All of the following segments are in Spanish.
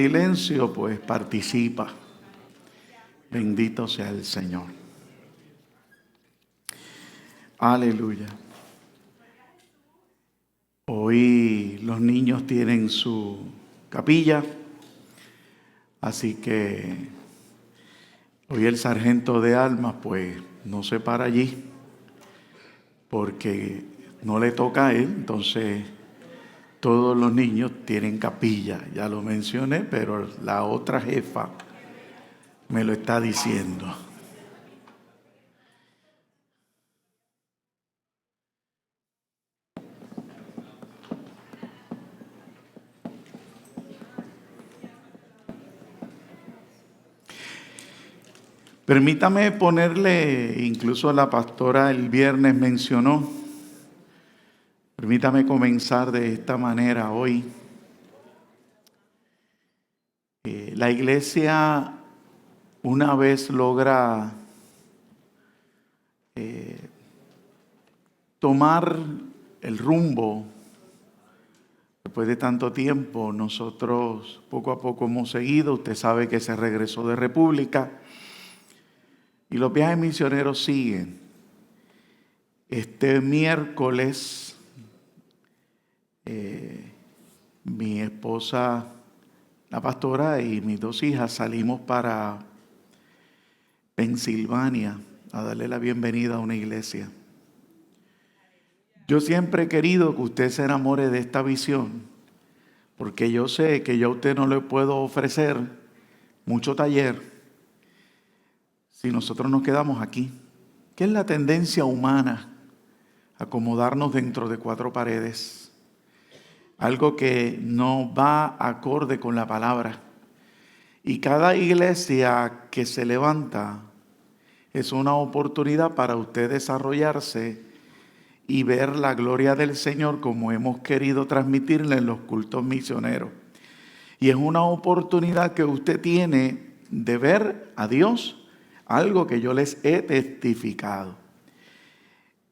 Silencio, pues participa. Bendito sea el Señor. Aleluya. Hoy los niños tienen su capilla, así que hoy el sargento de almas pues no se para allí porque no le toca a él, entonces todos los niños tienen capilla. Ya lo mencioné, pero la otra jefa me lo está diciendo. Permítame ponerle, incluso la pastora el viernes mencionó, permítame comenzar de esta manera hoy. La iglesia una vez logra tomar el rumbo, después de tanto tiempo, nosotros poco a poco hemos seguido. Usted sabe que se regresó de República y los viajes misioneros siguen. Este miércoles, mi esposa, la pastora, y mis dos hijas salimos para Pensilvania a darle la bienvenida a una iglesia. Yo siempre he querido que usted se enamore de esta visión, porque yo sé que yo a usted no le puedo ofrecer mucho taller si nosotros nos quedamos aquí. ¿Qué es la tendencia humana? Acomodarnos dentro de cuatro paredes. Algo que no va acorde con la palabra. Y cada iglesia que se levanta es una oportunidad para usted desarrollarse y ver la gloria del Señor como hemos querido transmitirle en los cultos misioneros. Y es una oportunidad que usted tiene de ver a Dios, algo que yo les he testificado.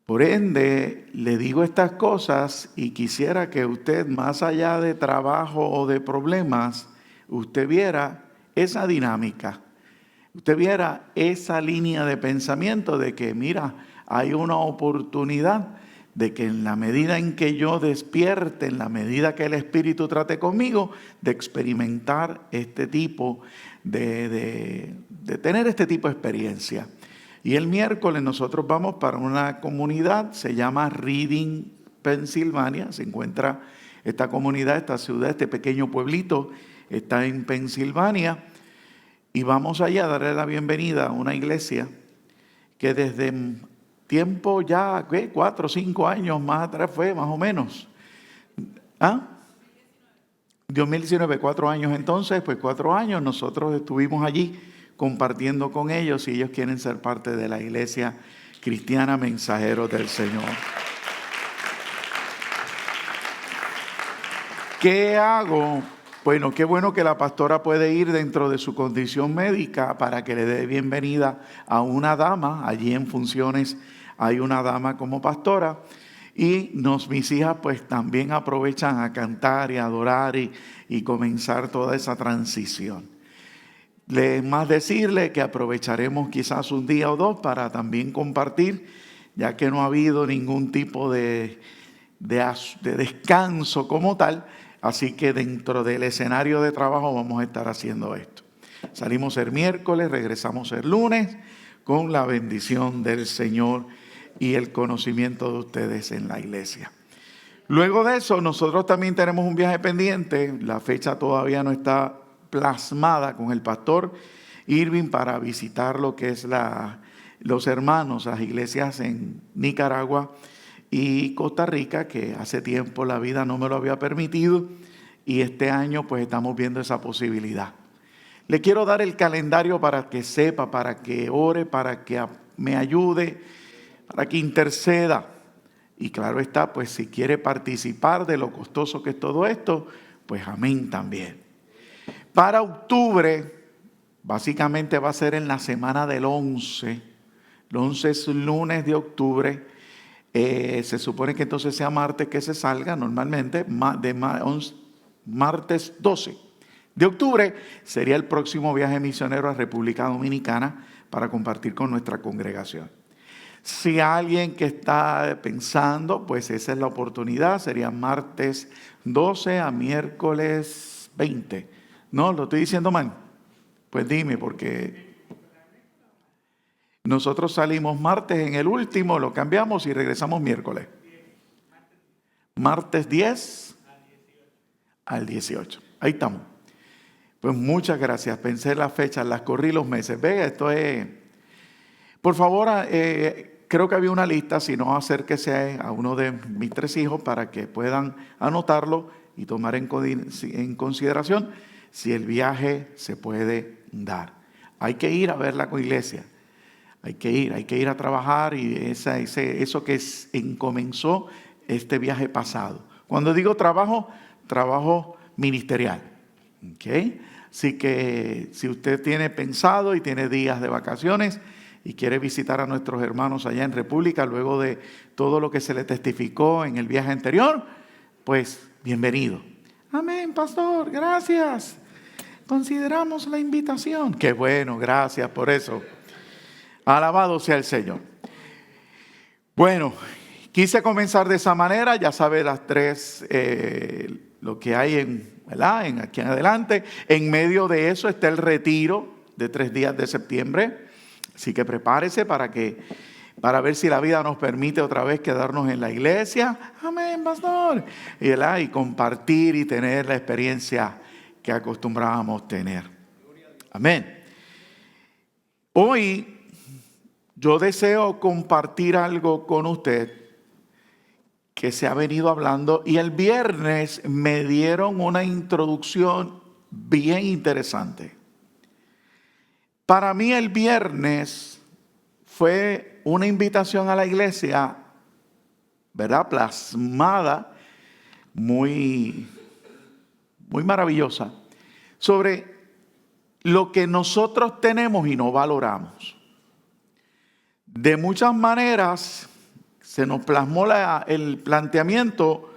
Por ende, le digo estas cosas y quisiera que usted, más allá de trabajo o de problemas, usted viera esa dinámica. Usted viera esa línea de pensamiento de que, mira, hay una oportunidad de que en la medida en que yo despierte, en la medida que el Espíritu trate conmigo, de experimentar este tipo de tener este tipo de experiencia. Y el miércoles nosotros vamos para una comunidad, se llama Reading, Pensilvania. Se encuentra esta comunidad, esta ciudad, este pequeño pueblito, está en Pensilvania. Y vamos allá a darle la bienvenida a una iglesia que desde tiempo ya, 4 o 5 años más atrás fue, más o menos. 2019, 4 años entonces, pues 4 años nosotros estuvimos allí compartiendo con ellos y ellos quieren ser parte de la iglesia cristiana Mensajeros del Señor. ¿Qué hago? Bueno, qué bueno que la pastora puede ir dentro de su condición médica para que le dé bienvenida a una dama. Allí en funciones hay una dama como pastora. Y mis hijas pues también aprovechan a cantar y a adorar y comenzar toda esa transición. Más decirle que aprovecharemos quizás un día o dos para también compartir, ya que no ha habido ningún tipo de descanso como tal. Así que dentro del escenario de trabajo vamos a estar haciendo esto. Salimos el miércoles, regresamos el lunes con la bendición del Señor y el conocimiento de ustedes en la iglesia. Luego de eso, nosotros también tenemos un viaje pendiente. La fecha todavía no está plasmada con el pastor Irving para visitar lo que es los hermanos, las iglesias en Nicaragua y Costa Rica, que hace tiempo la vida no me lo había permitido y este año pues estamos viendo esa posibilidad. Le quiero dar el calendario para que sepa, para que ore, para que me ayude, para que interceda. Y claro está, pues si quiere participar de lo costoso que es todo esto, pues amén también. Para octubre, básicamente va a ser en la semana del 11. El 11 es lunes de octubre. Se supone que entonces sea martes que se salga normalmente, martes 12 de octubre sería el próximo viaje misionero a República Dominicana para compartir con nuestra congregación. Si alguien que está pensando, pues esa es la oportunidad, sería martes 12 a miércoles 20. ¿No? ¿Lo estoy diciendo mal? Pues dime, porque nosotros salimos martes en el último, lo cambiamos y regresamos miércoles. Martes 10 al 18. Ahí estamos. Pues muchas gracias. Pensé las fechas, las corrí los meses. Ve, esto es... Por favor, creo que había una lista, si no, acérquese a uno de mis 3 hijos para que puedan anotarlo y tomar en consideración si el viaje se puede dar. Hay que ir a ver la iglesia. Hay que ir a trabajar y eso que comenzó este viaje pasado. Cuando digo trabajo ministerial. ¿Okay? Así que si usted tiene pensado y tiene días de vacaciones y quiere visitar a nuestros hermanos allá en República luego de todo lo que se le testificó en el viaje anterior, pues bienvenido. Amén, pastor, gracias. Consideramos la invitación. Qué bueno, gracias por eso. Alabado sea el Señor. Bueno, quise comenzar de esa manera, ya sabe las 3, lo que hay aquí en adelante. En medio de eso está el retiro de 3 días de septiembre. Así que prepárese para ver si la vida nos permite otra vez quedarnos en la iglesia. Amén, pastor. Y compartir y tener la experiencia que acostumbrábamos tener. Amén. Hoy yo deseo compartir algo con usted que se ha venido hablando, y el viernes me dieron una introducción bien interesante. Para mí el viernes fue una invitación a la iglesia, ¿verdad? Plasmada, muy maravillosa, sobre lo que nosotros tenemos y no valoramos. De muchas maneras se nos plasmó el planteamiento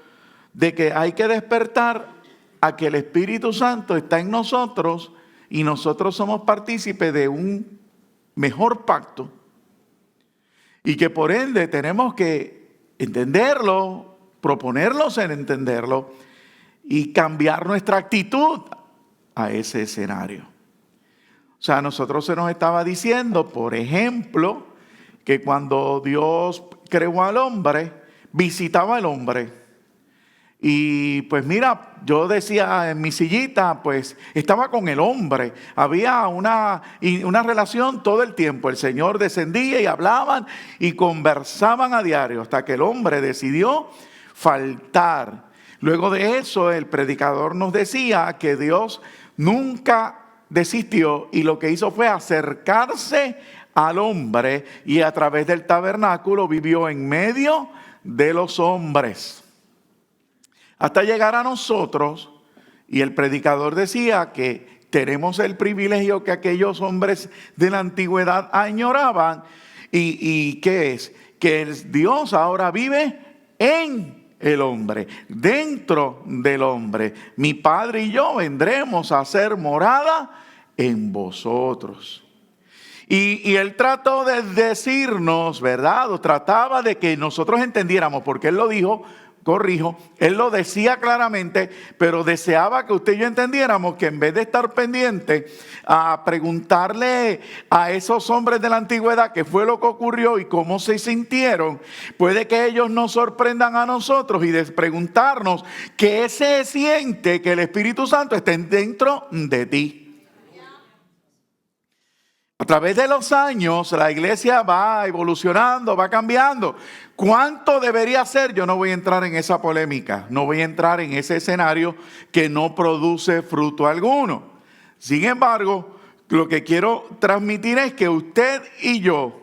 de que hay que despertar a que el Espíritu Santo está en nosotros y nosotros somos partícipes de un mejor pacto, y que por ende tenemos que entenderlo, proponerlos en entenderlo y cambiar nuestra actitud a ese escenario. O sea, a nosotros se nos estaba diciendo, por ejemplo, que cuando Dios creó al hombre, visitaba al hombre. Y pues mira, yo decía en mi sillita, pues estaba con el hombre. Había una relación todo el tiempo. El Señor descendía y hablaban y conversaban a diario hasta que el hombre decidió faltar. Luego de eso, el predicador nos decía que Dios nunca desistió y lo que hizo fue acercarse al hombre y a través del tabernáculo vivió en medio de los hombres hasta llegar a nosotros. Y el predicador decía que tenemos el privilegio que aquellos hombres de la antigüedad añoraban. ¿Y qué es? Que Dios ahora vive en el hombre, dentro del hombre. Mi Padre y yo vendremos a hacer morada en vosotros. Y él trató de decirnos, ¿verdad? O trataba de que nosotros entendiéramos, porque él lo dijo, corrijo, él lo decía claramente, pero deseaba que usted y yo entendiéramos que en vez de estar pendiente a preguntarle a esos hombres de la antigüedad qué fue lo que ocurrió y cómo se sintieron, puede que ellos nos sorprendan a nosotros y de preguntarnos qué se siente que el Espíritu Santo esté dentro de ti. A través de los años la iglesia va evolucionando, va cambiando. ¿Cuánto debería ser? Yo no voy a entrar en esa polémica, no voy a entrar en ese escenario que no produce fruto alguno. Sin embargo, lo que quiero transmitir es que usted y yo,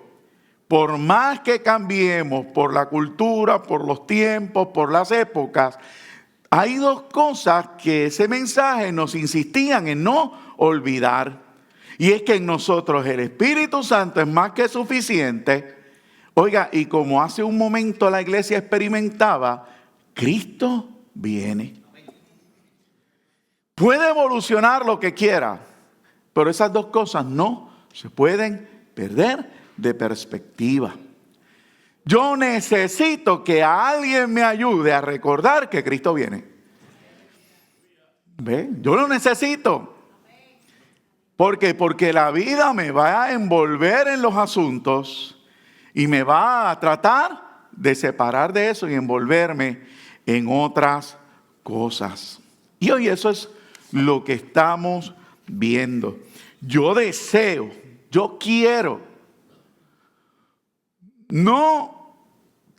por más que cambiemos por la cultura, por los tiempos, por las épocas, hay 2 cosas que ese mensaje nos insistían en no olvidar. Y es que en nosotros el Espíritu Santo es más que suficiente. Oiga, y como hace un momento la iglesia experimentaba, Cristo viene. Puede evolucionar lo que quiera, pero esas dos cosas no se pueden perder de perspectiva. Yo necesito que alguien me ayude a recordar que Cristo viene. ¿Ve? Yo lo necesito. ¿Por qué? Porque la vida me va a envolver en los asuntos y me va a tratar de separar de eso y envolverme en otras cosas. Y hoy eso es lo que estamos viendo. Yo deseo, yo quiero, no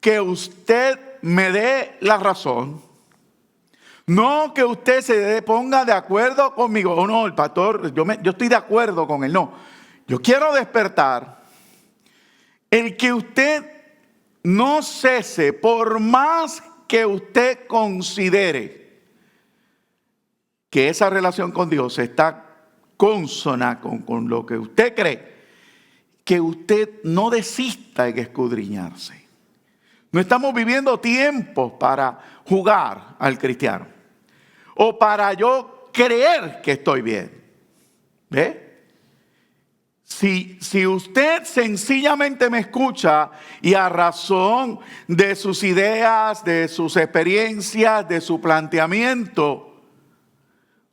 que usted me dé la razón, no que usted se ponga de acuerdo conmigo. Oh, no, el pastor, yo estoy de acuerdo con él. No, yo quiero despertar el que usted no cese, por más que usted considere que esa relación con Dios está consona con lo que usted cree, que usted no desista de escudriñarse. No estamos viviendo tiempos para jugar al cristiano o para yo creer que estoy bien. ¿Ve? Si usted sencillamente me escucha y a razón de sus ideas, de sus experiencias, de su planteamiento,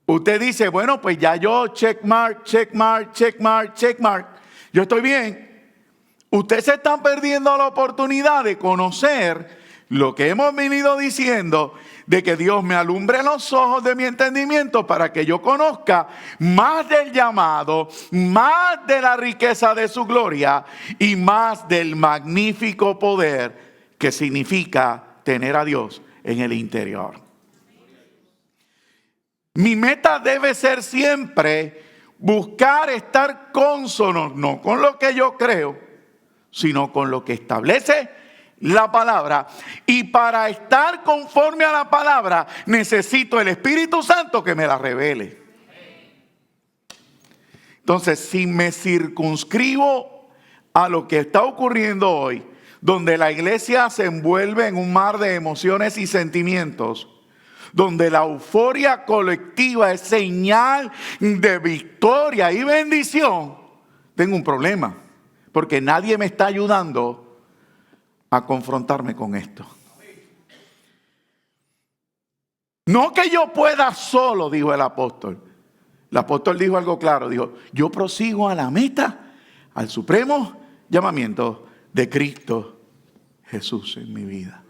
usted dice, bueno, pues ya yo checkmark, checkmark, checkmark, checkmark, yo estoy bien. Usted se está perdiendo la oportunidad de conocer lo que hemos venido diciendo, de que Dios me alumbre los ojos de mi entendimiento para que yo conozca más del llamado, más de la riqueza de su gloria y más del magnífico poder que significa tener a Dios en el interior. Mi meta debe ser siempre buscar estar cónsonos, no con lo que yo creo, sino con lo que establece la palabra. Y para estar conforme a la palabra, necesito el Espíritu Santo que me la revele. Entonces, si me circunscribo a lo que está ocurriendo hoy, donde la iglesia se envuelve en un mar de emociones y sentimientos, donde la euforia colectiva es señal de victoria y bendición, tengo un problema, porque nadie me está ayudando a confrontarme con esto. No que yo pueda solo, dijo el apóstol. El apóstol dijo algo claro, dijo, yo prosigo a la meta, al supremo llamamiento de Cristo Jesús en mi vida.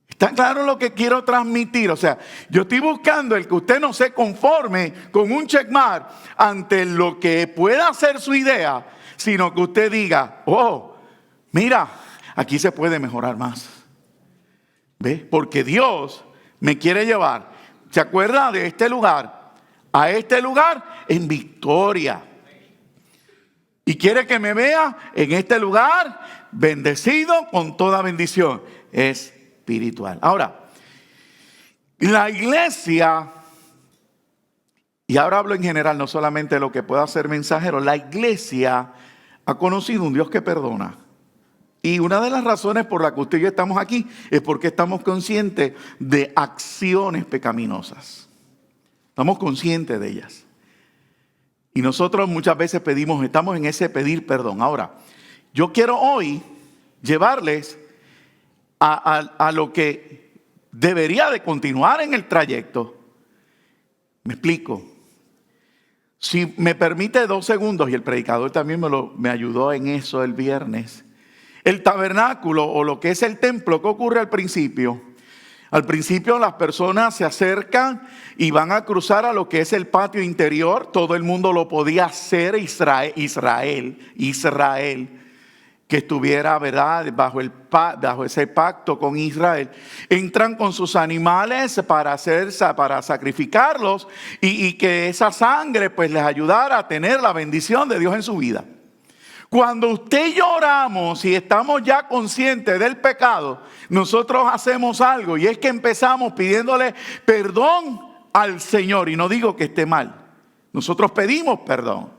¿Está claro lo que quiero transmitir? O sea, yo estoy buscando el que usted no se conforme con un checkmark ante lo que pueda ser su idea, sino que usted diga, oh, mira, aquí se puede mejorar más. ¿Ve? Porque Dios me quiere llevar, ¿se acuerda de este lugar? A este lugar en victoria. Y quiere que me vea en este lugar bendecido con toda bendición. Es espiritual. Ahora, la iglesia, y ahora hablo en general, no solamente lo que pueda ser mensajero, la iglesia ha conocido un Dios que perdona. Y una de las razones por las que usted y yo estamos aquí es porque estamos conscientes de acciones pecaminosas. Estamos conscientes de ellas. Y nosotros muchas veces estamos en ese pedir perdón. Ahora, yo quiero hoy llevarles a lo que debería de continuar en el trayecto. Me explico. Si me permite 2 segundos, y el predicador también me ayudó en eso el viernes. El tabernáculo o lo que es el templo, ¿qué ocurre al principio? Al principio las personas se acercan y van a cruzar a lo que es el patio interior. Todo el mundo lo podía hacer, Israel, que estuviera, ¿verdad?, bajo ese pacto con Israel. Entran con sus animales para sacrificarlos y que esa sangre pues les ayudara a tener la bendición de Dios en su vida. Cuando usted y yo oramos y estamos ya conscientes del pecado, nosotros hacemos algo y es que empezamos pidiéndole perdón al Señor. Y no digo que esté mal, nosotros pedimos perdón.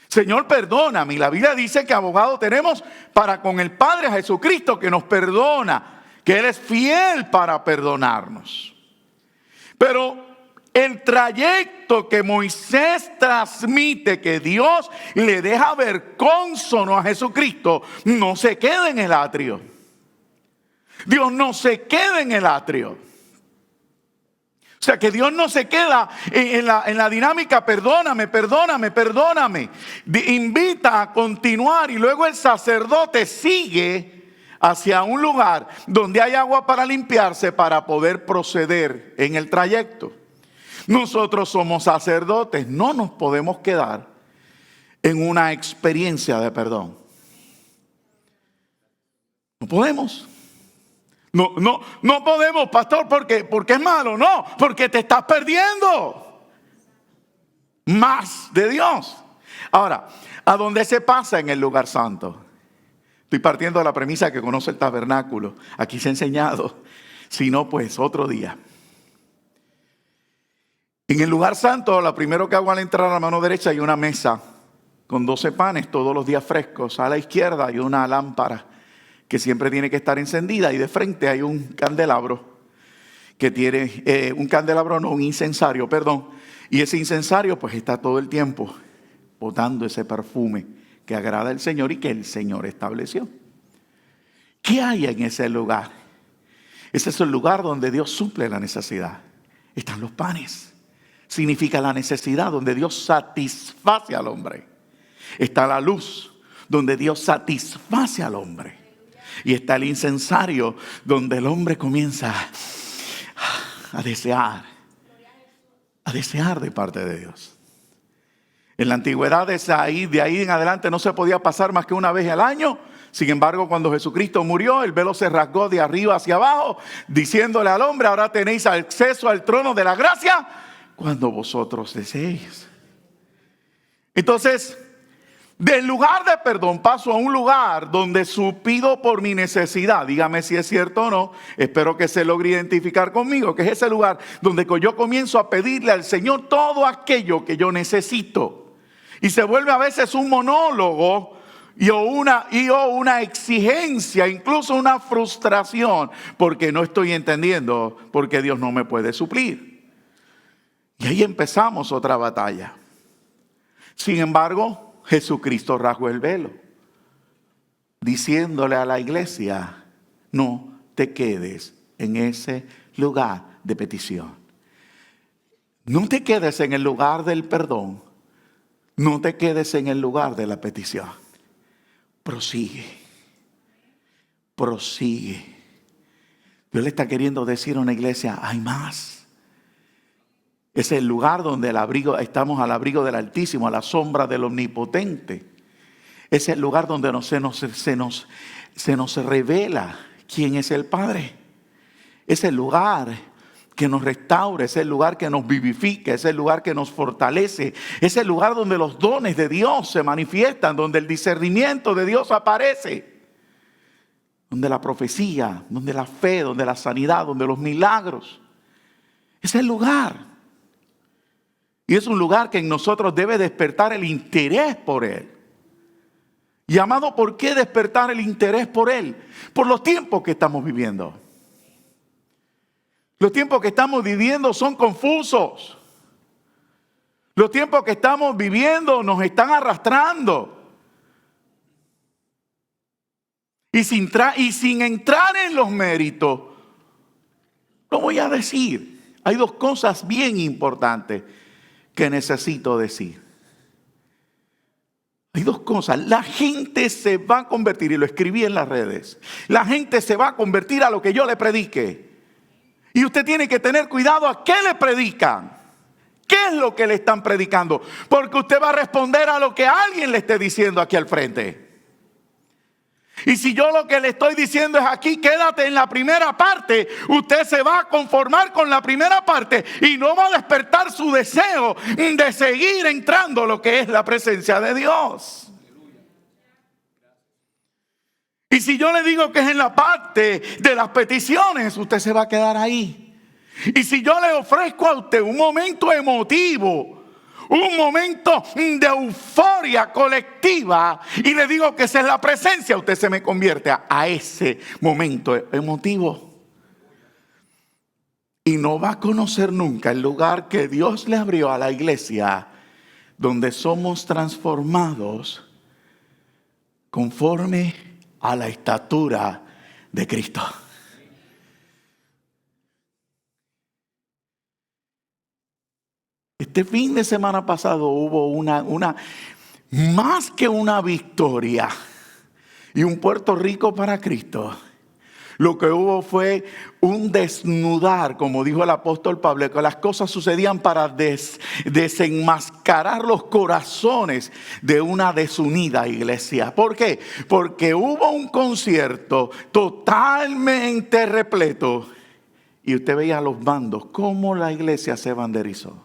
Señor, perdóname. Y la Biblia dice que abogado tenemos para con el Padre, Jesucristo, que nos perdona, que Él es fiel para perdonarnos. Pero el trayecto que Moisés transmite, que Dios le deja ver cónsono a Jesucristo, no se queda en el atrio. Dios no se queda en el atrio. O sea que Dios no se queda en la dinámica, perdóname. Invita a continuar y luego el sacerdote sigue hacia un lugar donde hay agua para limpiarse para poder proceder en el trayecto. Nosotros somos sacerdotes, no nos podemos quedar en una experiencia de perdón. No podemos. No podemos, pastor, porque es malo. No, porque te estás perdiendo más de Dios. Ahora, ¿a dónde se pasa en el lugar santo? Estoy partiendo de la premisa que conoce el tabernáculo. Aquí se ha enseñado. Si no, pues otro día. En el lugar santo, lo primero que hago al entrar a la mano derecha hay una mesa con 12 panes todos los días frescos. A la izquierda hay una lámpara que siempre tiene que estar encendida, y de frente hay un candelabro que tiene, un incensario, y ese incensario pues está todo el tiempo botando ese perfume que agrada al Señor y que el Señor estableció. ¿Qué hay en ese lugar? Ese es el lugar donde Dios suple la necesidad. Están los panes. Significa la necesidad donde Dios satisface al hombre. Está la luz donde Dios satisface al hombre. Y está el incensario donde el hombre comienza a desear de parte de Dios. En la antigüedad de ahí en adelante no se podía pasar más que una vez al año. Sin embargo, cuando Jesucristo murió, el velo se rasgó de arriba hacia abajo, diciéndole al hombre: ahora tenéis acceso al trono de la gracia cuando vosotros deseéis. Entonces, del lugar de perdón paso a un lugar donde pido por mi necesidad. Dígame si es cierto o no. Espero que se logre identificar conmigo, que es ese lugar donde yo comienzo a pedirle al Señor todo aquello que yo necesito. Y se vuelve a veces un monólogo y una exigencia, incluso una frustración, porque no estoy entendiendo por qué Dios no me puede suplir. Y ahí empezamos otra batalla. Sin embargo, Jesucristo rasgó el velo, diciéndole a la iglesia: no te quedes en ese lugar de petición. No te quedes en el lugar del perdón. No te quedes en el lugar de la petición. Prosigue. Dios le está queriendo decir a una iglesia: hay más. Es el lugar donde estamos al abrigo del Altísimo, a la sombra del Omnipotente. Es el lugar donde se nos revela quién es el Padre. Es el lugar que nos restaura, es el lugar que nos vivifica, es el lugar que nos fortalece. Es el lugar donde los dones de Dios se manifiestan, donde el discernimiento de Dios aparece. Donde la profecía, donde la fe, donde la sanidad, donde los milagros. Es el lugar. Y es un lugar que en nosotros debe despertar el interés por Él. Y amado, ¿por qué despertar el interés por Él? Por los tiempos que estamos viviendo. Los tiempos que estamos viviendo son confusos. Los tiempos que estamos viviendo nos están arrastrando. Y sin entrar en los méritos, lo voy a decir. Hay dos cosas bien importantes que necesito decir. Hay dos cosas. La gente se va a convertir, y lo escribí en las redes. La gente se va a convertir a lo que yo le predique. Y usted tiene que tener cuidado a qué le predican. ¿Qué es lo que le están predicando? Porque usted va a responder a lo que alguien le esté diciendo aquí al frente. Y si yo lo que le estoy diciendo es: aquí quédate en la primera parte, usted se va a conformar con la primera parte y no va a despertar su deseo de seguir entrando a lo que es la presencia de Dios. Y si yo le digo que es en la parte de las peticiones, usted se va a quedar ahí. Y si yo le ofrezco a usted un momento emotivo, un momento de euforia colectiva, y le digo que esa es la presencia, usted se me convierte a ese momento emotivo. Y no va a conocer nunca el lugar que Dios le abrió a la iglesia, donde somos transformados conforme a la estatura de Cristo. Este fin de semana pasado hubo una más que una victoria y un Puerto Rico para Cristo. Lo que hubo fue un desnudar, como dijo el apóstol Pablo, que las cosas sucedían para desenmascarar los corazones de una desunida iglesia. ¿Por qué? Porque hubo un concierto totalmente repleto y usted veía a los bandos, cómo la iglesia se banderizó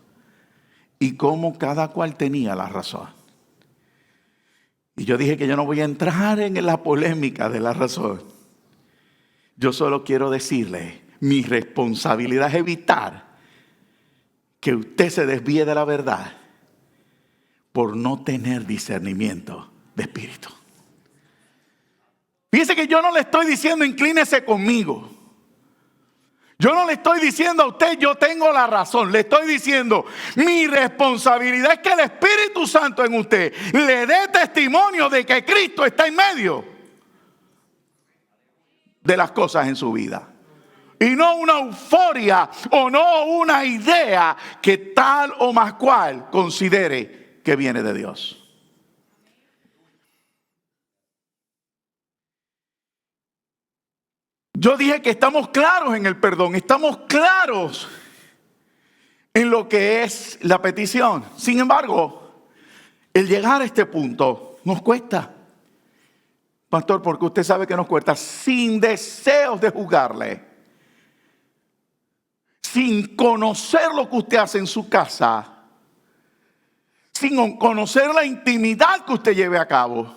y cómo cada cual tenía la razón. Y yo dije que yo no voy a entrar en la polémica de la razón. Yo solo quiero decirle, mi responsabilidad es evitar que usted se desvíe de la verdad por no tener discernimiento de espíritu. Fíjese que yo no le estoy diciendo inclínese conmigo. Yo no le estoy diciendo a usted yo tengo la razón. Le estoy diciendo mi responsabilidad es que el Espíritu Santo en usted le dé testimonio de que Cristo está en medio de las cosas en su vida. Y no una euforia o no una idea que tal o más cual considere que viene de Dios. Yo dije que estamos claros en el perdón, estamos claros en lo que es la petición. Sin embargo, el llegar a este punto nos cuesta. Pastor, porque usted sabe que nos cuesta, sin deseos de juzgarle, sin conocer lo que usted hace en su casa, sin conocer la intimidad que usted lleve a cabo.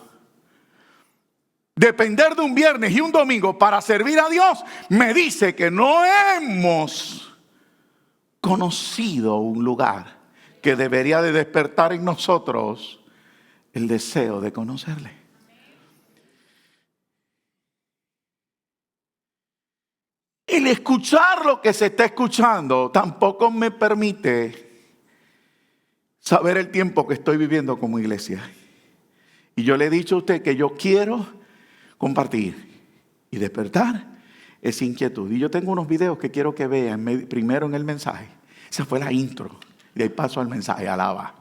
Depender de un viernes y un domingo para servir a Dios me dice que no hemos conocido un lugar que debería de despertar en nosotros el deseo de conocerle. El escuchar lo que se está escuchando tampoco me permite saber el tiempo que estoy viviendo como iglesia. Y yo le he dicho a usted que yo quiero compartir y despertar esa inquietud. Y yo tengo unos videos que quiero que vean primero en el mensaje. Esa fue la intro. Y de ahí paso al mensaje, alaba.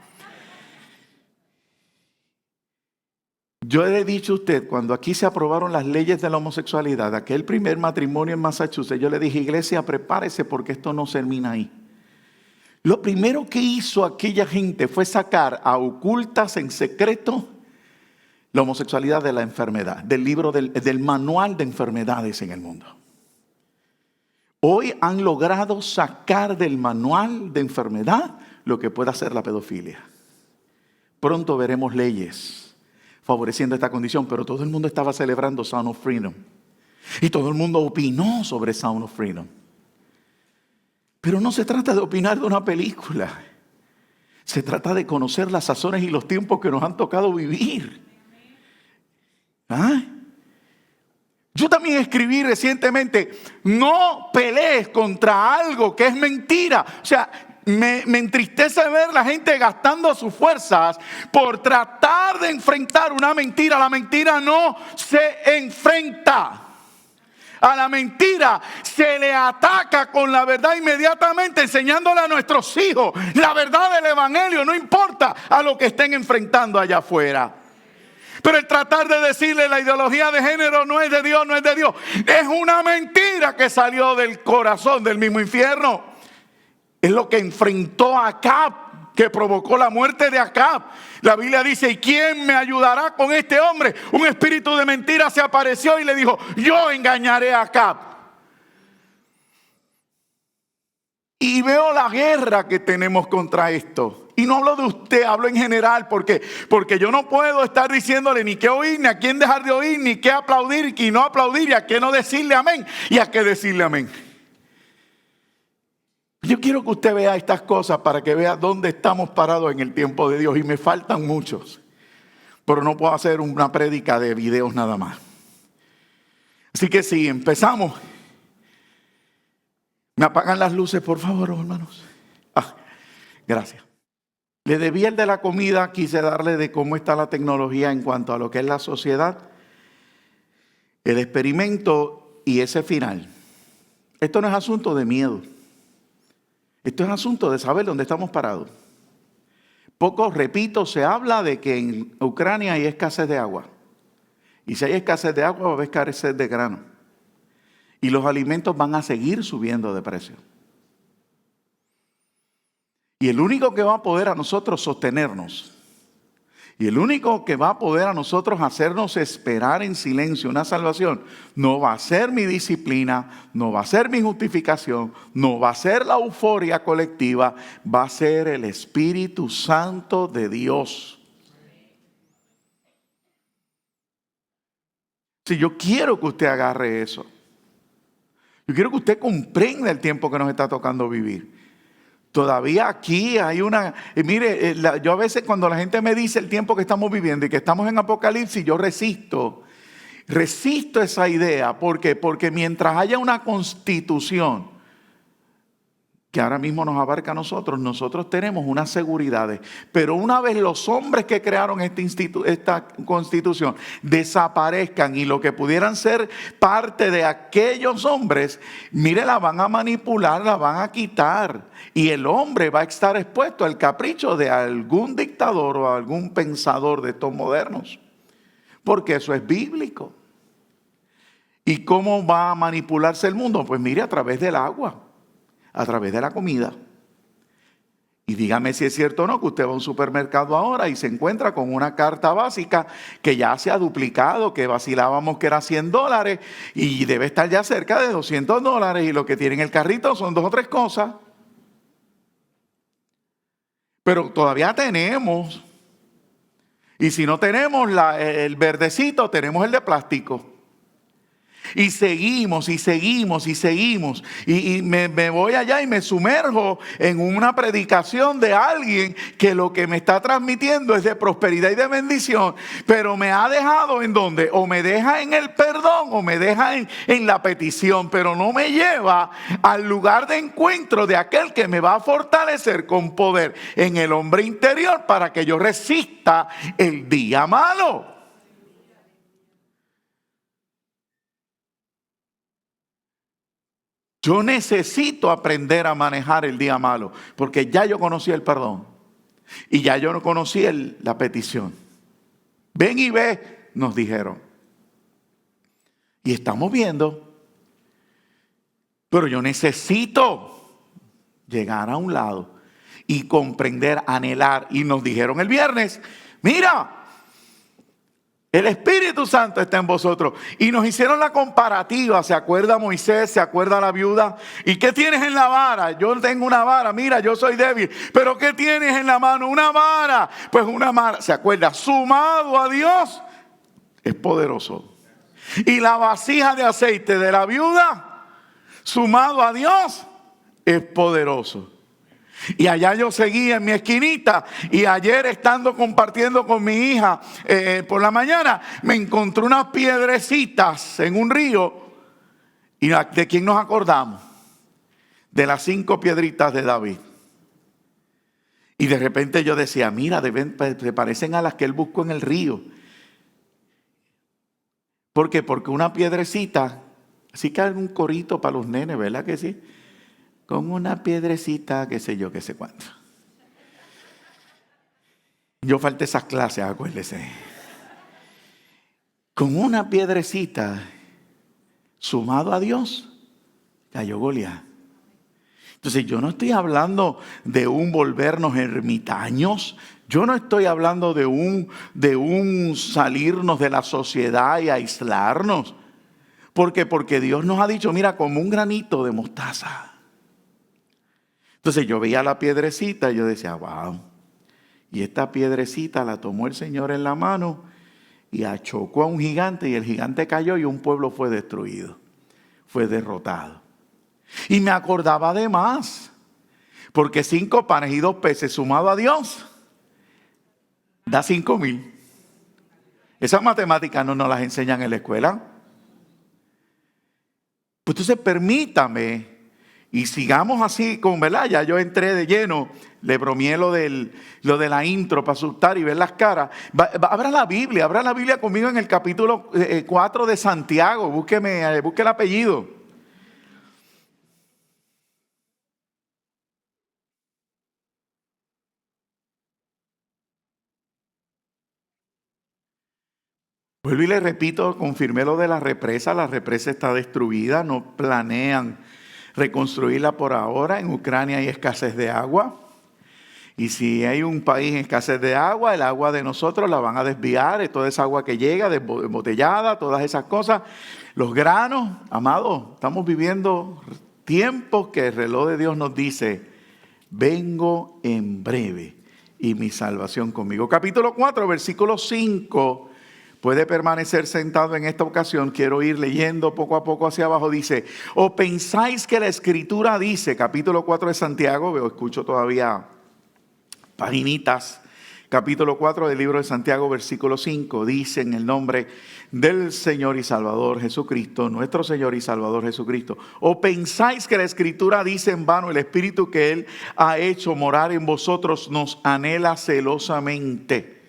Yo le he dicho a usted, cuando aquí se aprobaron las leyes de la homosexualidad, aquel primer matrimonio en Massachusetts, yo le dije, iglesia, prepárese porque esto no termina ahí. Lo primero que hizo aquella gente fue sacar a ocultas en secreto la homosexualidad de la enfermedad, del libro del manual de enfermedades en el mundo. Hoy han logrado sacar del manual de enfermedad lo que puede hacer la pedofilia. Pronto veremos leyes favoreciendo esta condición, pero todo el mundo estaba celebrando Sound of Freedom. Y todo el mundo opinó sobre Sound of Freedom. Pero no se trata de opinar de una película. Se trata de conocer las sazones y los tiempos que nos han tocado vivir. ¿Ah? Yo también escribí recientemente, no pelees contra algo que es mentira. O sea, me entristece ver la gente gastando sus fuerzas por tratar de enfrentar una mentira. La mentira no se enfrenta. A la mentira se le ataca con la verdad inmediatamente, enseñándole a nuestros hijos la verdad del evangelio, no importa a lo que estén enfrentando allá afuera. Pero el tratar de decirle la ideología de género no es de Dios, no es de Dios, es una mentira que salió del corazón del mismo infierno. Es lo que enfrentó a Acab, que provocó la muerte de Acab. La Biblia dice, ¿y quién me ayudará con este hombre? Un espíritu de mentira se apareció y le dijo, yo engañaré a Acab. Y veo la guerra que tenemos contra esto. Y no hablo de usted, hablo en general, porque yo no puedo estar diciéndole ni qué oír, ni a quién dejar de oír, ni qué aplaudir y no aplaudir, y a qué no decirle amén, y a qué decirle amén. Yo quiero que usted vea estas cosas para que vea dónde estamos parados en el tiempo de Dios. Y me faltan muchos. Pero no puedo hacer una prédica de videos nada más. Así que sí, empezamos. ¿Me apagan las luces, por favor, hermanos? Gracias. Le debí el de la comida, quise darle de cómo está la tecnología en cuanto a lo que es la sociedad, el experimento y ese final. Esto no es asunto de miedo. Esto es asunto de saber dónde estamos parados. Poco, repito, se habla de que en Ucrania hay escasez de agua. Y si hay escasez de agua, va a haber escasez de grano. Y los alimentos van a seguir subiendo de precio. Y el único que va a poder a nosotros sostenernos, y el único que va a poder a nosotros hacernos esperar en silencio una salvación, no va a ser mi disciplina, no va a ser mi justificación, no va a ser la euforia colectiva, va a ser el Espíritu Santo de Dios. Si yo quiero que usted agarre eso, yo quiero que usted comprenda el tiempo que nos está tocando vivir. Todavía aquí hay una... mire, yo a veces cuando la gente me dice el tiempo que estamos viviendo y que estamos en Apocalipsis, yo resisto esa idea. ¿Por qué? Porque mientras haya una constitución que ahora mismo nos abarca a nosotros tenemos unas seguridades. Pero una vez los hombres que crearon esta constitución desaparezcan y lo que pudieran ser parte de aquellos hombres, mire, la van a manipular, la van a quitar. Y el hombre va a estar expuesto al capricho de algún dictador o algún pensador de estos modernos. Porque eso es bíblico. ¿Y cómo va a manipularse el mundo? Pues mire, a través del agua. A través de la comida. Y dígame si es cierto o no que usted va a un supermercado ahora y se encuentra con una carta básica que ya se ha duplicado, que vacilábamos que era $100 y debe estar ya cerca de $200 y lo que tiene en el carrito son 2 o 3 cosas. Pero todavía tenemos, y si no tenemos el verdecito, tenemos el de plástico. Y seguimos, y seguimos, y seguimos. Y me voy allá y me sumerjo en una predicación de alguien que lo que me está transmitiendo es de prosperidad y de bendición. Pero me ha dejado ¿en dónde? O me deja en el perdón o me deja en la petición. Pero no me lleva al lugar de encuentro de aquel que me va a fortalecer con poder en el hombre interior para que yo resista el día malo. Yo necesito aprender a manejar el día malo, porque ya yo conocí el perdón y ya yo no conocí la petición. Ven y ve, nos dijeron. Y estamos viendo, pero yo necesito llegar a un lado y comprender, anhelar. Y nos dijeron el viernes, mira, el Espíritu Santo está en vosotros. Y nos hicieron la comparativa. ¿Se acuerda Moisés? ¿Se acuerda la viuda? ¿Y qué tienes en la vara? Yo tengo una vara. Mira, yo soy débil. ¿Pero qué tienes en la mano? Una vara. Pues una vara. ¿Se acuerda? Sumado a Dios es poderoso. Y la vasija de aceite de la viuda, sumado a Dios, es poderoso. Y allá yo seguía en mi esquinita y ayer estando compartiendo con mi hija por la mañana me encontré unas piedrecitas en un río. ¿Y de quién nos acordamos? De las 5 piedritas de David. Y de repente yo decía, mira, se parecen a las que él buscó en el río. ¿Por qué? Porque una piedrecita, así que hay un corito para los nenes, ¿verdad que sí? Con una piedrecita, qué sé yo, qué sé cuánto. Yo falté esas clases, acuérdese. Con una piedrecita, sumado a Dios, cayó Goliat. Entonces yo no estoy hablando de un volvernos ermitaños. Yo no estoy hablando de un salirnos de la sociedad y aislarnos. ¿Por qué? Porque Dios nos ha dicho, mira, como un granito de mostaza. Entonces yo veía la piedrecita y yo decía, wow. Y esta piedrecita la tomó el Señor en la mano y achocó a un gigante y el gigante cayó y un pueblo fue destruido. Fue derrotado. Y me acordaba de más. Porque 5 panes y 2 peces sumado a Dios da 5,000. Esas matemáticas no nos las enseñan en la escuela. Pues entonces permítame Y sigamos así con, ¿verdad? Ya yo entré de lleno, le bromeé lo de la intro para asustar y ver las caras. Abra la Biblia conmigo en el capítulo 4 de Santiago, busque el apellido. Vuelvo y le repito, confirmé lo de la represa está destruida, no planean reconstruirla por ahora. En Ucrania hay escasez de agua. Y si hay un país en escasez de agua, el agua de nosotros la van a desviar, toda esa agua que llega, embotellada, todas esas cosas. Los granos, amados, estamos viviendo tiempos que el reloj de Dios nos dice, vengo en breve y mi salvación conmigo. Capítulo 4, versículo 5. Puede permanecer sentado en esta ocasión. Quiero ir leyendo poco a poco hacia abajo. Dice, ¿o pensáis que la Escritura dice, capítulo 4 de Santiago, escucho todavía paginitas, capítulo 4 del libro de Santiago, versículo 5, dice en el nombre del Señor y Salvador Jesucristo, nuestro Señor y Salvador Jesucristo, ¿o pensáis que la Escritura dice en vano, el Espíritu que Él ha hecho morar en vosotros nos anhela celosamente?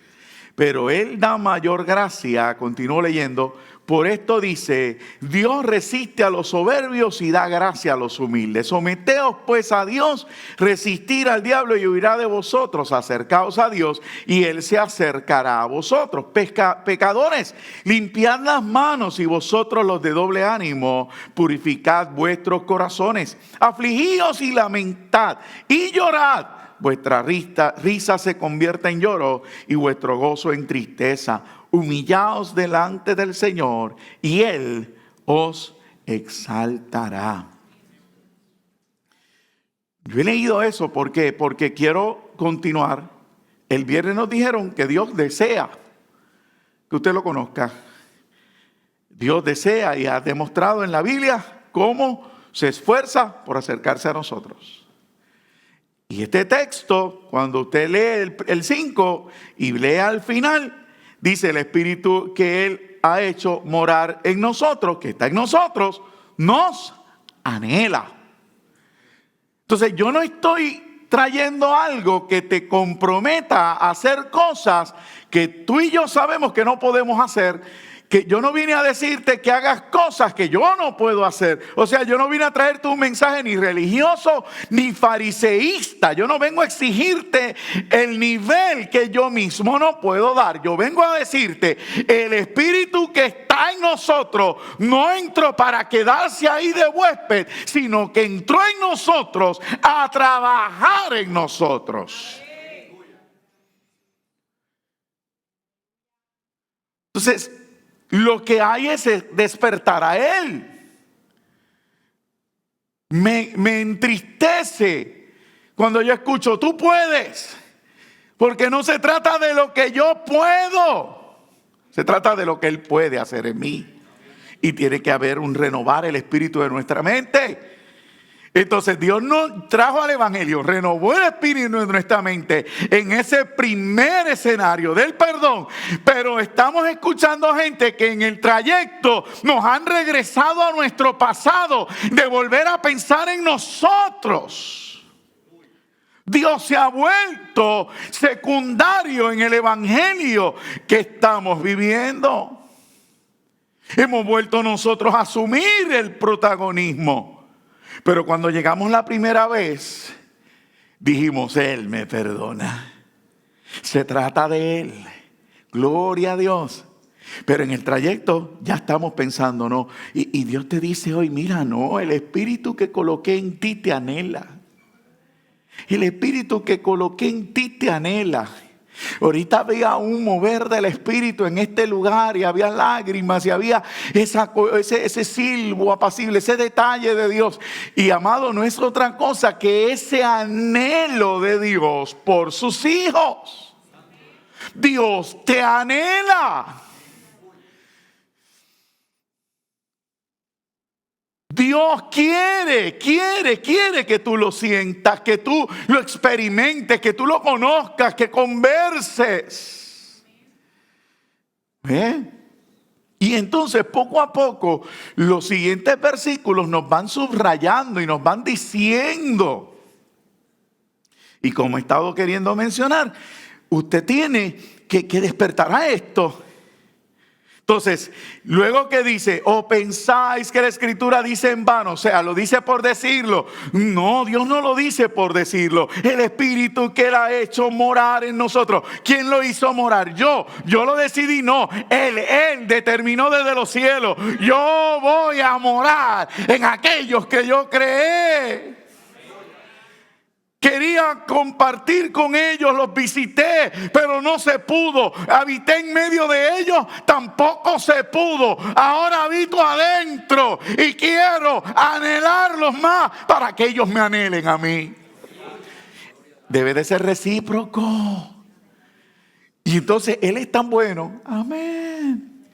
Pero Él da mayor gracia, continúo leyendo, por esto dice, Dios resiste a los soberbios y da gracia a los humildes. Someteos pues a Dios, resistir al diablo y huirá de vosotros. Acercaos a Dios y Él se acercará a vosotros. Pecadores, limpiad las manos y vosotros los de doble ánimo, purificad vuestros corazones. Afligíos y lamentad y llorad. Vuestra risa se convierta en lloro y vuestro gozo en tristeza. Humillaos delante del Señor y Él os exaltará. Yo he leído eso, ¿por qué? Porque quiero continuar. El viernes nos dijeron que Dios desea que usted lo conozca. Dios desea y ha demostrado en la Biblia cómo se esfuerza por acercarse a nosotros. Y este texto, cuando usted lee el 5 y lee al final, dice el Espíritu que Él ha hecho morar en nosotros, que está en nosotros, nos anhela. Entonces yo no estoy trayendo algo que te comprometa a hacer cosas que tú y yo sabemos que no podemos hacer. Que yo no vine a decirte que hagas cosas que yo no puedo hacer. O sea, yo no vine a traerte un mensaje ni religioso ni fariseísta. Yo no vengo a exigirte el nivel que yo mismo no puedo dar. Yo vengo a decirte, el Espíritu que está en nosotros no entró para quedarse ahí de huésped, sino que entró en nosotros a trabajar en nosotros. Entonces, lo que hay es despertar a Él. Me entristece cuando yo escucho, tú puedes. Porque no se trata de lo que yo puedo. Se trata de lo que Él puede hacer en mí. Y tiene que haber un renovar el espíritu de nuestra mente. Entonces Dios nos trajo al Evangelio, renovó el espíritu de nuestra mente en ese primer escenario del perdón. Pero estamos escuchando gente que en el trayecto nos han regresado a nuestro pasado, de volver a pensar en nosotros. Dios se ha vuelto secundario en el Evangelio que estamos viviendo. Hemos vuelto nosotros a asumir el protagonismo. Pero cuando llegamos la primera vez, dijimos, Él me perdona. Se trata de Él. Gloria a Dios. Pero en el trayecto ya estamos pensando, no. Y Dios te dice hoy, mira, no, el espíritu que coloqué en ti te anhela. El espíritu que coloqué en ti te anhela. Ahorita había un mover del espíritu en este lugar y había lágrimas y había ese silbo apacible, ese detalle de Dios. Y amado, no es otra cosa que ese anhelo de Dios por sus hijos. Dios te anhela. Dios quiere que tú lo sientas, que tú lo experimentes, que tú lo conozcas, que converses. Y entonces poco a poco los siguientes versículos nos van subrayando y nos van diciendo. Y como he estado queriendo mencionar, usted tiene que despertar a esto. Entonces, luego que dice, o pensáis que la Escritura dice en vano, o sea, lo dice por decirlo. No, Dios no lo dice por decirlo. El Espíritu que Él ha hecho morar en nosotros. ¿Quién lo hizo morar? Yo lo decidí, no. Él determinó desde los cielos. Yo voy a morar en aquellos que yo creé. Quería compartir con ellos, los visité, pero no se pudo. Habité en medio de ellos, tampoco se pudo. Ahora habito adentro y quiero anhelarlos más para que ellos me anhelen a mí. Debe de ser recíproco. Y entonces Él es tan bueno. Amén.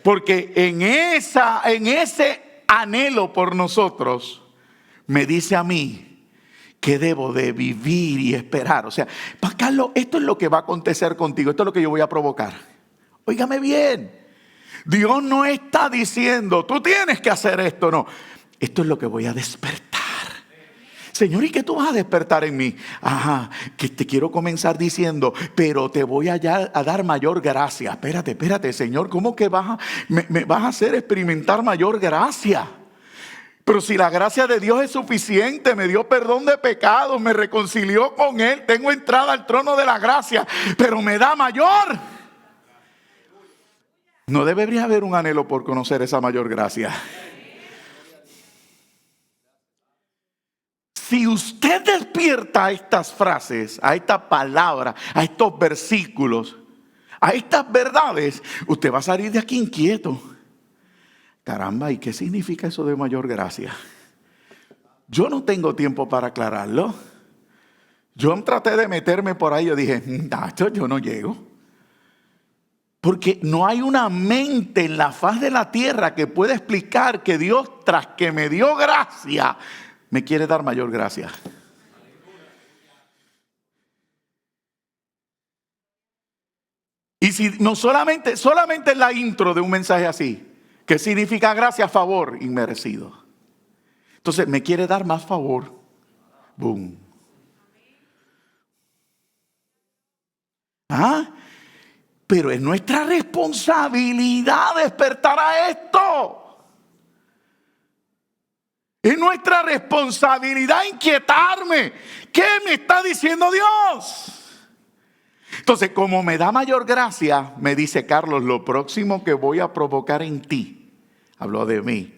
Porque en ese anhelo por nosotros, me dice a mí que debo de vivir y esperar. O sea, Carlos, esto es lo que va a acontecer contigo. Esto es lo que yo voy a provocar. Óigame bien. Dios no está diciendo, tú tienes que hacer esto. No, esto es lo que voy a despertar. Señor, ¿y qué tú vas a despertar en mí? Ajá, que te quiero comenzar diciendo, pero te voy a dar mayor gracia. Espérate, Señor, ¿cómo que me vas a hacer experimentar mayor gracia? Pero si la gracia de Dios es suficiente, me dio perdón de pecados, me reconcilió con Él, tengo entrada al trono de la gracia, pero me da mayor. No debería haber un anhelo por conocer esa mayor gracia. Si usted despierta a estas frases, a esta palabra, a estos versículos, a estas verdades, usted va a salir de aquí inquieto. Caramba, ¿y qué significa eso de mayor gracia? Yo no tengo tiempo para aclararlo. Yo traté de meterme por ahí, yo dije, esto yo no llego. Porque no hay una mente en la faz de la tierra que pueda explicar que Dios, tras que me dio gracia, me quiere dar mayor gracia. Y si no solamente en la intro de un mensaje así, que significa gracia, favor inmerecido. Entonces me quiere dar más favor. Boom. Pero es nuestra responsabilidad despertar a esto. Es nuestra responsabilidad inquietarme. ¿Qué me está diciendo Dios? Entonces, como me da mayor gracia, me dice Carlos, lo próximo que voy a provocar en ti, habló de mí,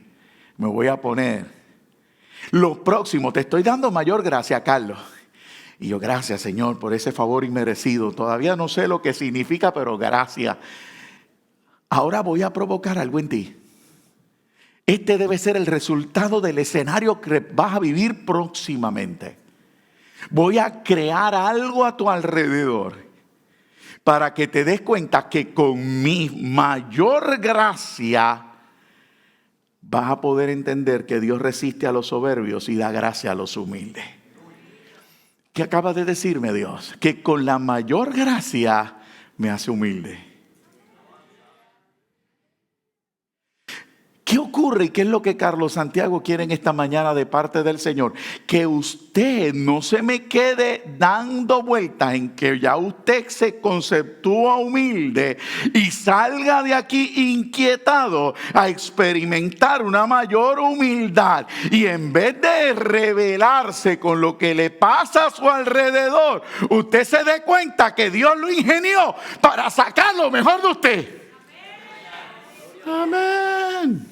me voy a poner. Lo próximo, te estoy dando mayor gracia, Carlos. Y yo, gracias, Señor, por ese favor inmerecido. Todavía no sé lo que significa, pero gracias. Ahora voy a provocar algo en ti. Este debe ser el resultado del escenario que vas a vivir próximamente. Voy a crear algo a tu alrededor para que te des cuenta que con mi mayor gracia vas a poder entender que Dios resiste a los soberbios y da gracia a los humildes. ¿Qué acaba de decirme Dios? Que con la mayor gracia me hace humilde. ¿Qué ocurre y qué es lo que Carlos Santiago quiere en esta mañana de parte del Señor? Que usted no se me quede dando vueltas en que ya usted se conceptúa humilde y salga de aquí inquietado a experimentar una mayor humildad. Y en vez de rebelarse con lo que le pasa a su alrededor, usted se dé cuenta que Dios lo ingenió para sacar lo mejor de usted. Amén.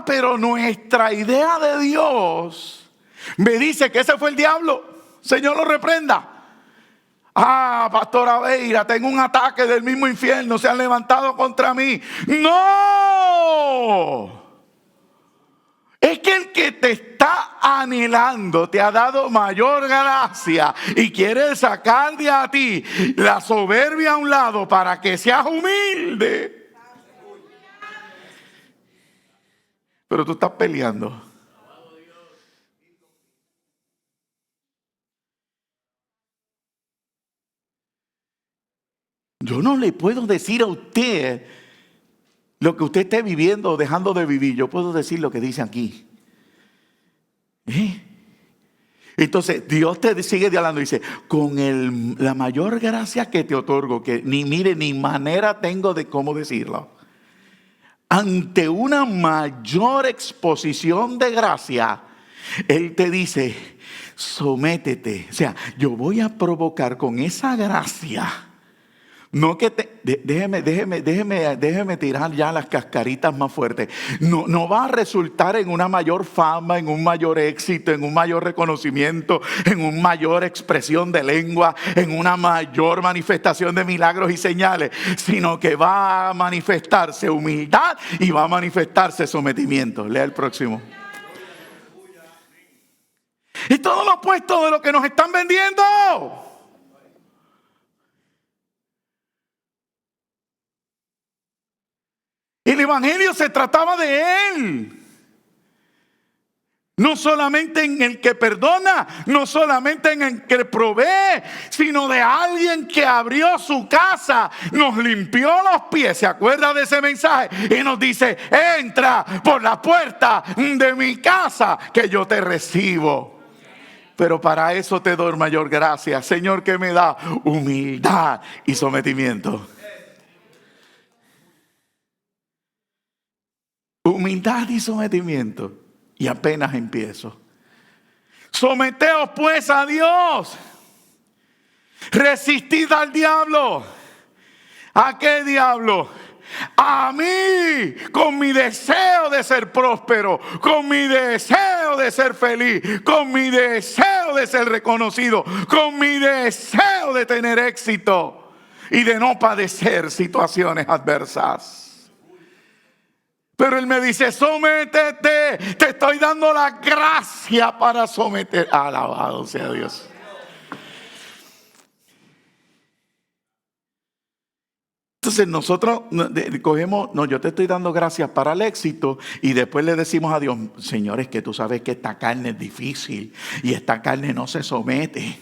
Pero nuestra idea de Dios me dice que ese fue el diablo. Señor, lo reprenda. Pastora Beira, tengo un ataque del mismo infierno. Se han levantado contra mí. ¡No! Es que el que te está anhelando te ha dado mayor gracia y quiere sacar de a ti la soberbia a un lado para que seas humilde. Pero tú estás peleando. Yo no le puedo decir a usted lo que usted esté viviendo o dejando de vivir. Yo puedo decir lo que dice aquí. Entonces Dios te sigue hablando y dice, con la mayor gracia que te otorgo, que ni manera tengo de cómo decirlo. Ante una mayor exposición de gracia, Él te dice, sométete. O sea, yo voy a provocar con esa gracia. No que déjeme tirar ya las cascaritas más fuertes. No va a resultar en una mayor fama, en un mayor éxito, en un mayor reconocimiento, en una mayor expresión de lengua, en una mayor manifestación de milagros y señales, sino que va a manifestarse humildad y va a manifestarse sometimiento. Lea el próximo. Y todo lo opuesto de lo que nos están vendiendo. El evangelio se trataba de Él. No solamente en el que perdona, no solamente en el que provee, sino de alguien que abrió su casa, nos limpió los pies. ¿Se acuerda de ese mensaje? Y nos dice, entra por la puerta de mi casa que yo te recibo. Pero para eso te doy mayor gracia, Señor, que me da humildad y sometimiento. Humildad y sometimiento. Y apenas empiezo. Someteos pues a Dios. Resistid al diablo. ¿A qué diablo? A mí, con mi deseo de ser próspero, con mi deseo de ser feliz, con mi deseo de ser reconocido, con mi deseo de tener éxito y de no padecer situaciones adversas. Pero Él me dice, sométete, te estoy dando la gracia para someter. Alabado sea Dios. Entonces nosotros cogemos, no, yo te estoy dando gracias para el éxito y después le decimos a Dios, Señor, es que tú sabes que esta carne es difícil y esta carne no se somete.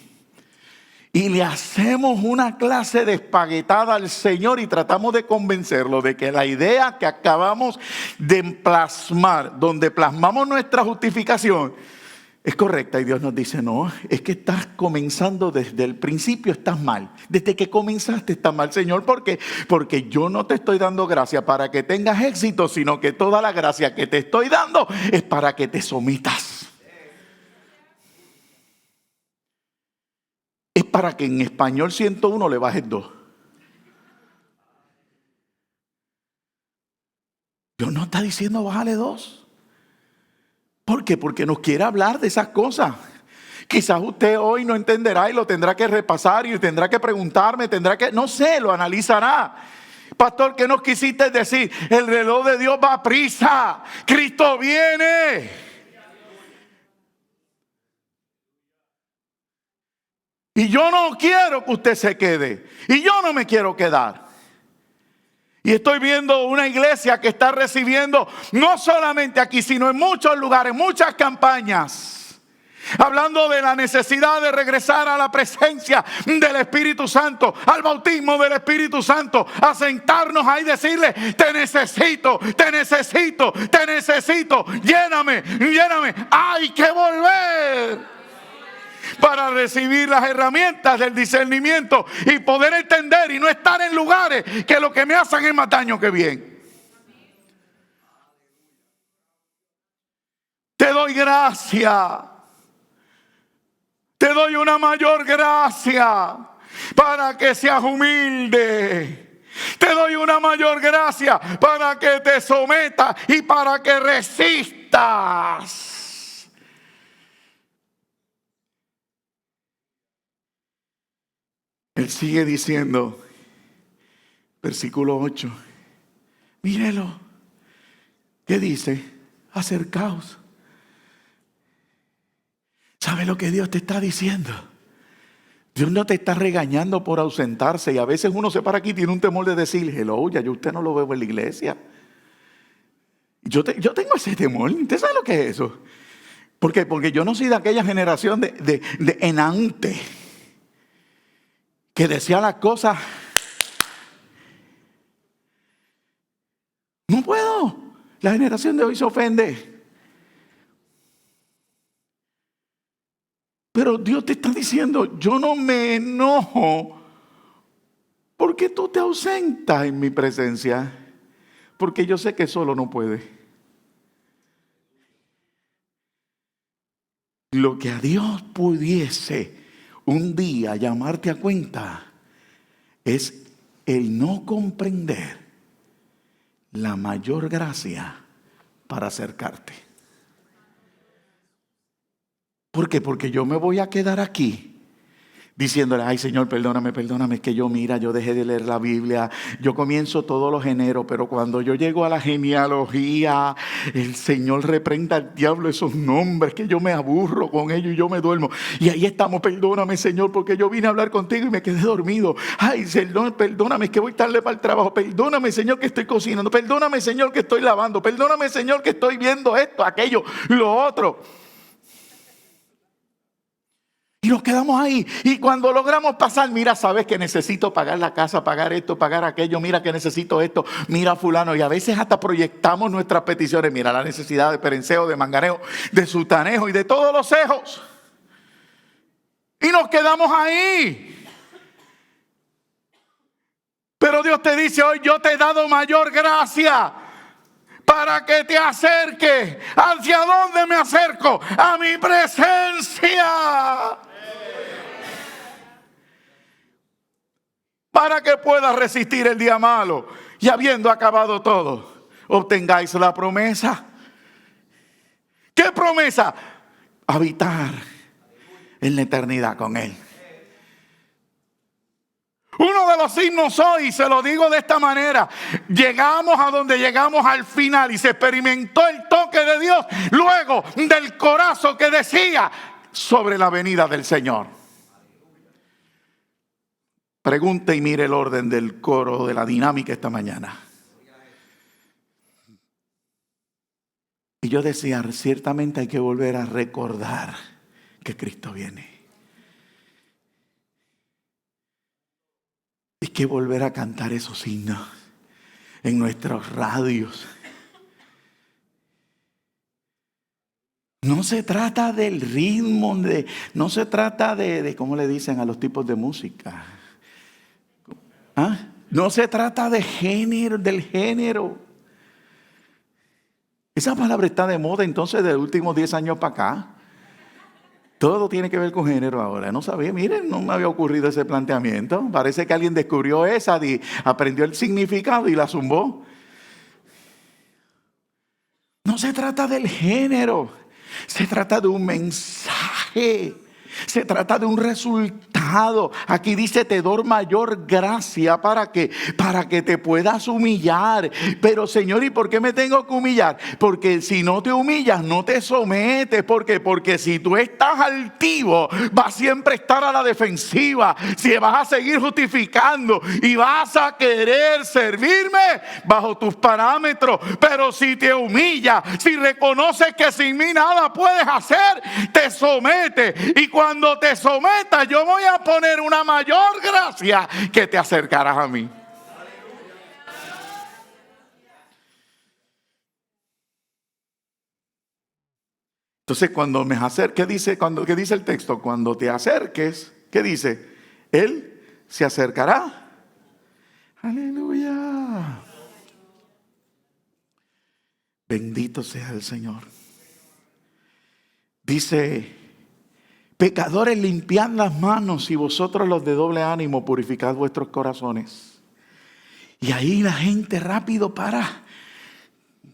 Y le hacemos una clase de espaguetada al Señor y tratamos de convencerlo de que la idea que acabamos de plasmar, donde plasmamos nuestra justificación, es correcta. Y Dios nos dice, no, es que estás comenzando desde el principio, estás mal. Desde que comenzaste estás mal, Señor. ¿Por qué? Porque yo no te estoy dando gracia para que tengas éxito, sino que toda la gracia que te estoy dando es para que te sometas. Es para que en español 101 le bajes 2. Dios no está diciendo bájale 2. ¿Por qué? Porque nos quiere hablar de esas cosas. Quizás usted hoy no entenderá y lo tendrá que repasar y tendrá que preguntarme, no sé, lo analizará. Pastor, ¿qué nos quisiste decir? El reloj de Dios va a prisa. Cristo viene. Y yo no quiero que usted se quede. Y yo no me quiero quedar. Y estoy viendo una iglesia que está recibiendo, no solamente aquí, sino en muchos lugares, muchas campañas, hablando de la necesidad de regresar a la presencia del Espíritu Santo, al bautismo del Espíritu Santo, a sentarnos ahí y decirle, te necesito, te necesito, te necesito, lléname, lléname, hay que volver. Para recibir las herramientas del discernimiento y poder entender y no estar en lugares que lo que me hacen es más daño que bien. Te doy gracia. Te doy una mayor gracia para que seas humilde. Te doy una mayor gracia para que te sometas y para que resistas. Él sigue diciendo, versículo 8, mírelo, ¿qué dice? Acercaos. ¿Sabe lo que Dios te está diciendo? Dios no te está regañando por ausentarse y a veces uno se para aquí y tiene un temor de decir, hello, ya yo usted no lo veo en la iglesia. Yo tengo ese temor, ¿usted sabe lo que es eso? ¿Por qué? Porque yo no soy de aquella generación de enante que decía las cosas La generación de hoy se ofende. Pero Dios te está diciendo, yo no me enojo porque tú te ausentas en mi presencia, porque yo sé que solo no puedes. Lo que a Dios pudiese un día llamarte a cuenta es el no comprender la mayor gracia para acercarte. ¿Por qué? Porque yo me voy a quedar aquí diciéndole, ay Señor, perdóname, es que yo dejé de leer la Biblia, yo comienzo todos los enero, pero cuando yo llego a la genealogía, el Señor reprenda al diablo esos nombres, que yo me aburro con ellos y yo me duermo. Y ahí estamos, perdóname Señor, porque yo vine a hablar contigo y me quedé dormido. Ay Señor, perdóname, es que voy tarde para el trabajo, perdóname Señor que estoy cocinando, perdóname Señor que estoy lavando, perdóname Señor que estoy viendo esto, aquello, lo otro. Y nos quedamos ahí. Y cuando logramos pasar, mira, sabes que necesito pagar la casa, pagar esto, pagar aquello. Mira que necesito esto. Mira fulano. Y a veces hasta proyectamos nuestras peticiones. Mira la necesidad de perenceo, de manganeo, de sutanejo y de todos los cejos. Y nos quedamos ahí. Pero Dios te dice hoy, yo te he dado mayor gracia para que te acerques. ¿Hacia dónde me acerco? A mi presencia. Para que puedas resistir el día malo y habiendo acabado todo, obtengáis la promesa. ¿Qué promesa? Habitar en la eternidad con Él. Uno de los signos hoy, se lo digo de esta manera, llegamos a donde llegamos al final y se experimentó el toque de Dios luego del corazo que decía sobre la venida del Señor. Pregunte y mire el orden del coro, de la dinámica esta mañana. Y yo decía, ciertamente hay que volver a recordar que Cristo viene. Hay que volver a cantar esos himnos en nuestros radios. No se trata del ritmo, no se trata de ¿cómo le dicen a los tipos de música? ¿Ah? No se trata de género, del género. Esa palabra está de moda entonces de los últimos 10 años para acá. Todo tiene que ver con género ahora. No sabía, miren, no me había ocurrido ese planteamiento. Parece que alguien descubrió esa, aprendió el significado y la zumbó. No se trata del género, se trata de un mensaje. Se trata de un resultado. Aquí dice, te doy mayor gracia para que te puedas humillar. Pero Señor, ¿y por qué me tengo que humillar? Porque si no te humillas, no te sometes. ¿Por qué? Porque si tú estás altivo, vas siempre a estar a la defensiva. Si vas a seguir justificando y vas a querer servirme bajo tus parámetros. Pero si te humillas, si reconoces que sin mí nada puedes hacer, te sometes. Y cuando te sometas, yo voy a poner una mayor gracia que te acercarás a mí. Entonces, cuando me acerque, ¿qué dice el texto? Cuando te acerques, ¿qué dice? Él se acercará. Aleluya. Bendito sea el Señor. Dice, pecadores, limpiad las manos y vosotros los de doble ánimo, purificad vuestros corazones. Y ahí la gente rápido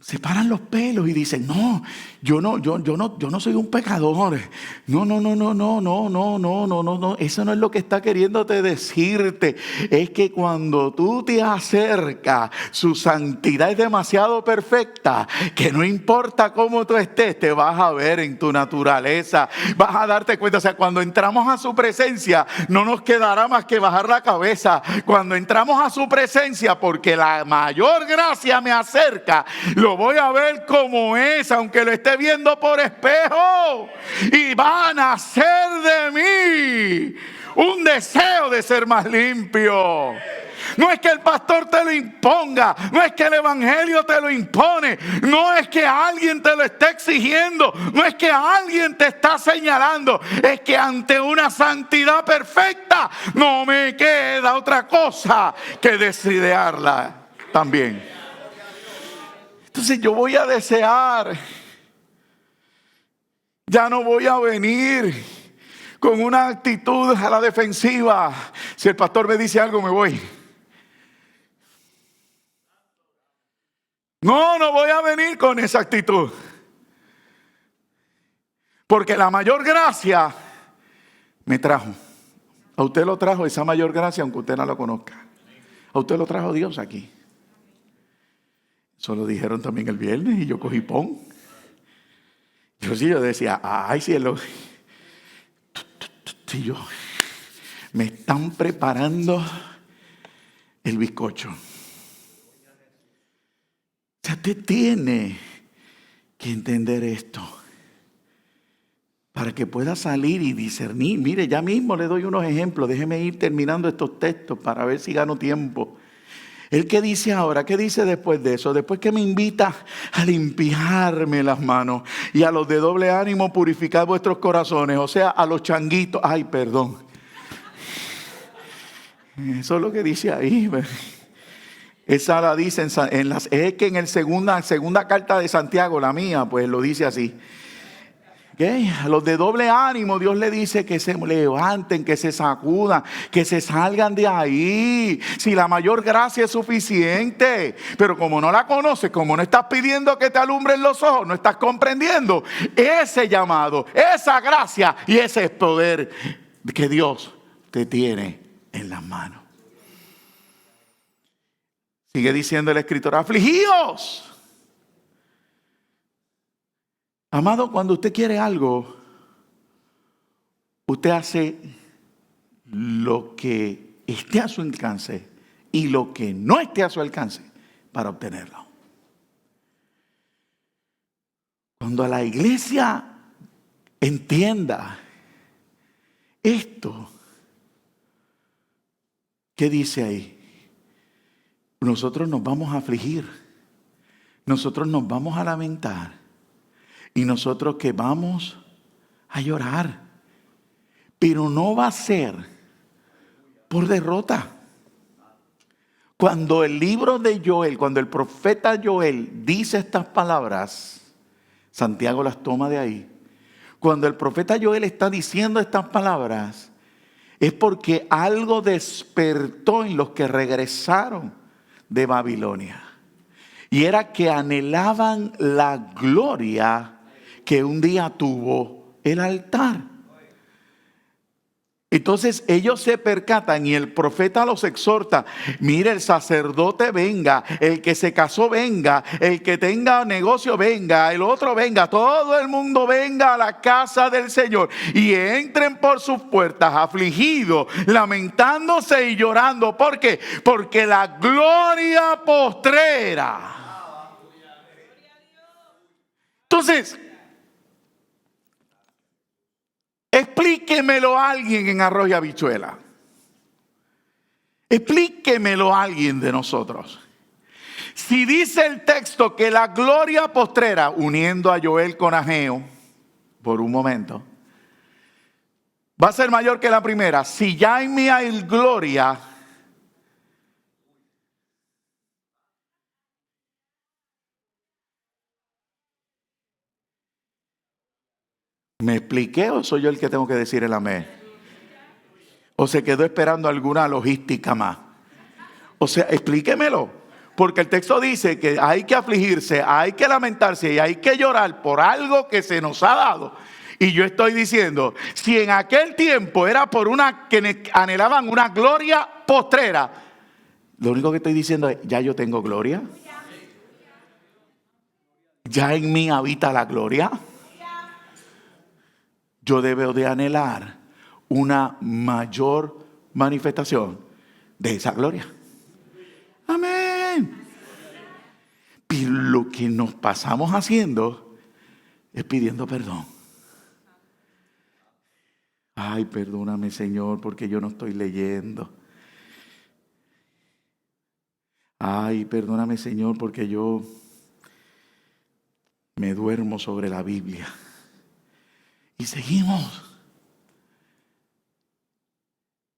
se paran los pelos y dicen, no, yo no soy un pecador. No. Eso no es lo que está queriéndote decirte. Es que cuando tú te acercas, su santidad es demasiado perfecta, que no importa cómo tú estés, te vas a ver en tu naturaleza. Vas a darte cuenta, o sea, cuando entramos a su presencia, no nos quedará más que bajar la cabeza. Cuando entramos a su presencia, porque la mayor gracia me acerca, lo voy a ver como es, aunque lo esté viendo por espejo. Y va a nacer de mí un deseo de ser más limpio. No es que el pastor te lo imponga. No es que el evangelio te lo impone. No es que alguien te lo esté exigiendo. No es que alguien te está señalando. Es que ante una santidad perfecta no me queda otra cosa que desearla también. Entonces yo voy a desear. Ya no voy a venir con una actitud a la defensiva. Si el pastor me dice algo, me voy. No voy a venir con esa actitud. Porque la mayor gracia me trajo. A usted lo trajo esa mayor gracia, aunque usted no la conozca. A usted lo trajo Dios aquí. Eso lo dijeron también el viernes y yo cogí pon. Yo decía, ay cielo. Y yo, me están preparando el bizcocho. O sea, usted tiene que entender esto para que pueda salir y discernir. Mire, ya mismo le doy unos ejemplos. Déjeme ir terminando estos textos para ver si gano tiempo. ¿El qué dice ahora? ¿Qué dice después de eso? Después que me invita a limpiarme las manos y a los de doble ánimo purificar vuestros corazones. O sea, a los changuitos. Ay, perdón. Eso es lo que dice ahí. Esa la dice es que en la segunda carta de Santiago, la mía, pues lo dice así. ¿Okay? A los de doble ánimo Dios le dice que se levanten, que se sacudan, que se salgan de ahí. Si la mayor gracia es suficiente, pero como no la conoces, como no estás pidiendo que te alumbren los ojos, no estás comprendiendo ese llamado, esa gracia y ese poder que Dios te tiene en las manos. Sigue diciendo el escritor, afligíos. Amado, cuando usted quiere algo, usted hace lo que esté a su alcance y lo que no esté a su alcance para obtenerlo. Cuando la iglesia entienda esto, ¿qué dice ahí? Nosotros nos vamos a afligir, nosotros nos vamos a lamentar. Y nosotros que vamos a llorar. Pero no va a ser por derrota. Cuando el libro de Joel, cuando el profeta Joel dice estas palabras, Santiago las toma de ahí. Cuando el profeta Joel está diciendo estas palabras, es porque algo despertó en los que regresaron de Babilonia. Y era que anhelaban la gloria que un día tuvo el altar. Entonces ellos se percatan y el profeta los exhorta. Mire, el sacerdote venga, el que se casó venga, el que tenga negocio venga, el otro venga, todo el mundo venga a la casa del Señor y entren por sus puertas afligidos, lamentándose y llorando. ¿Por qué? Porque la gloria postrera. Entonces, explíquemelo a alguien en arroz y habichuela. Explíquemelo a alguien de nosotros. Si dice el texto que la gloria postrera, uniendo a Joel con Ageo, por un momento, va a ser mayor que la primera. Si ya en mí hay gloria, ¿me expliqué o soy yo el que tengo que decir el amén? ¿O se quedó esperando alguna logística más? O sea, explíquemelo. Porque el texto dice que hay que afligirse, hay que lamentarse y hay que llorar por algo que se nos ha dado. Y yo estoy diciendo, si en aquel tiempo era por una que anhelaban una gloria postrera, lo único que estoy diciendo es, ya yo tengo gloria. Ya en mí habita la gloria. Yo debo de anhelar una mayor manifestación de esa gloria. Amén. Pero lo que nos pasamos haciendo es pidiendo perdón. Ay, perdóname, Señor, porque yo no estoy leyendo. Ay, perdóname, Señor, porque yo me duermo sobre la Biblia. Y seguimos.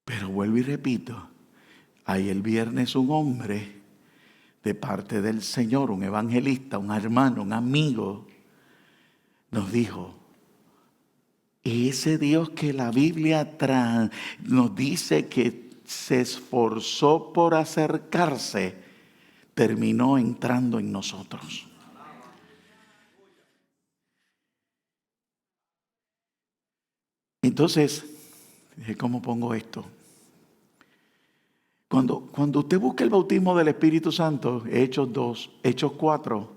Pero vuelvo y repito, ahí el viernes un hombre de parte del Señor, un evangelista, un hermano, un amigo, nos dijo, ese Dios que la Biblia nos dice que se esforzó por acercarse, terminó entrando en nosotros. Entonces, ¿cómo pongo esto? Cuando usted busca el bautismo del Espíritu Santo, Hechos 2, Hechos 4,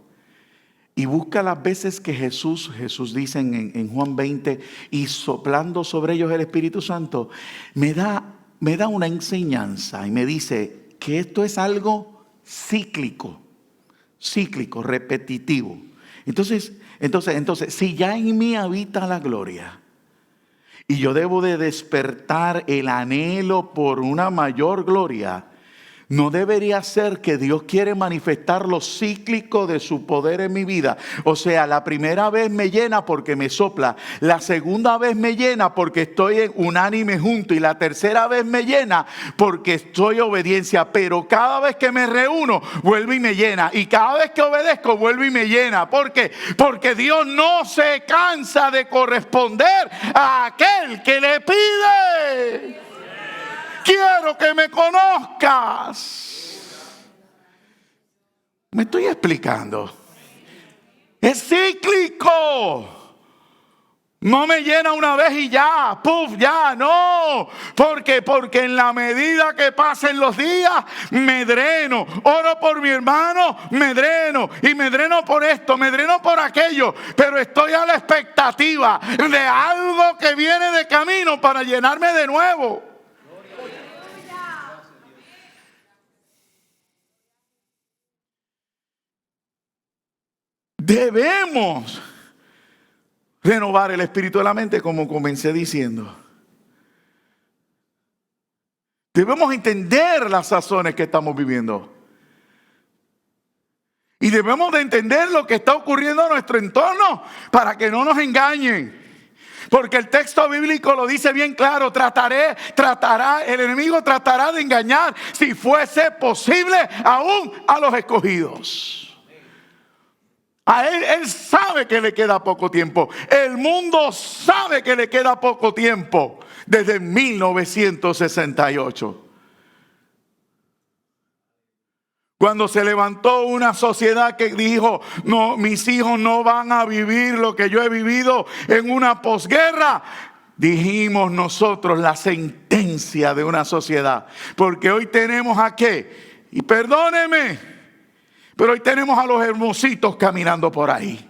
y busca las veces que Jesús dice en Juan 20, y soplando sobre ellos el Espíritu Santo, me da una enseñanza y me dice que esto es algo cíclico, repetitivo. Entonces, si ya en mí habita la gloria, y yo debo de despertar el anhelo por una mayor gloria, no debería ser que Dios quiere manifestar lo cíclico de su poder en mi vida. O sea, la primera vez me llena porque me sopla. La segunda vez me llena porque estoy unánime junto. Y la tercera vez me llena porque estoy en obediencia. Pero cada vez que me reúno, vuelve y me llena. Y cada vez que obedezco, vuelve y me llena. ¿Por qué? Porque Dios no se cansa de corresponder a aquel que le pide. Quiero que me conozcas. Me estoy explicando. Es cíclico. No me llena una vez y ya, puf, ya, no. Porque en la medida que pasen los días, me dreno. Oro por mi hermano, me dreno. Y me dreno por esto, me dreno por aquello. Pero estoy a la expectativa de algo que viene de camino para llenarme de nuevo. Debemos renovar el espíritu de la mente, como comencé diciendo. Debemos entender las sazones que estamos viviendo. Y debemos de entender lo que está ocurriendo en nuestro entorno para que no nos engañen. Porque el texto bíblico lo dice bien claro, el enemigo tratará de engañar, si fuese posible, aún a los escogidos. A él sabe que le queda poco tiempo. El mundo sabe que le queda poco tiempo. Desde 1968. Cuando se levantó una sociedad que dijo, no, mis hijos no van a vivir lo que yo he vivido en una posguerra. Dijimos nosotros la sentencia de una sociedad. Porque hoy tenemos a qué. Y perdóneme. Pero hoy tenemos a los hermositos caminando por ahí.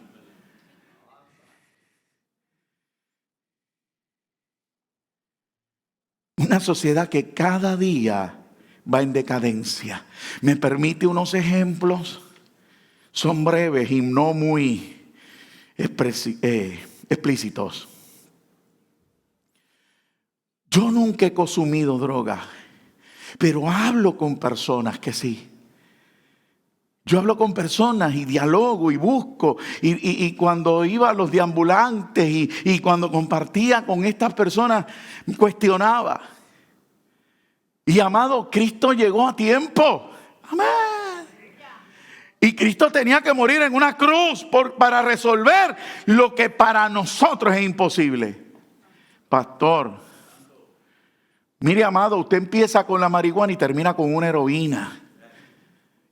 Una sociedad que cada día va en decadencia. Me permite unos ejemplos. Son breves y no muy explícitos. Yo nunca he consumido droga, pero hablo con personas que sí. Yo hablo con personas y dialogo y busco. Y cuando iba a los deambulantes y cuando compartía con estas personas, cuestionaba. Y amado, Cristo llegó a tiempo. Amén. Y Cristo tenía que morir en una cruz para resolver lo que para nosotros es imposible. Pastor, mire, amado, usted empieza con la marihuana y termina con una heroína.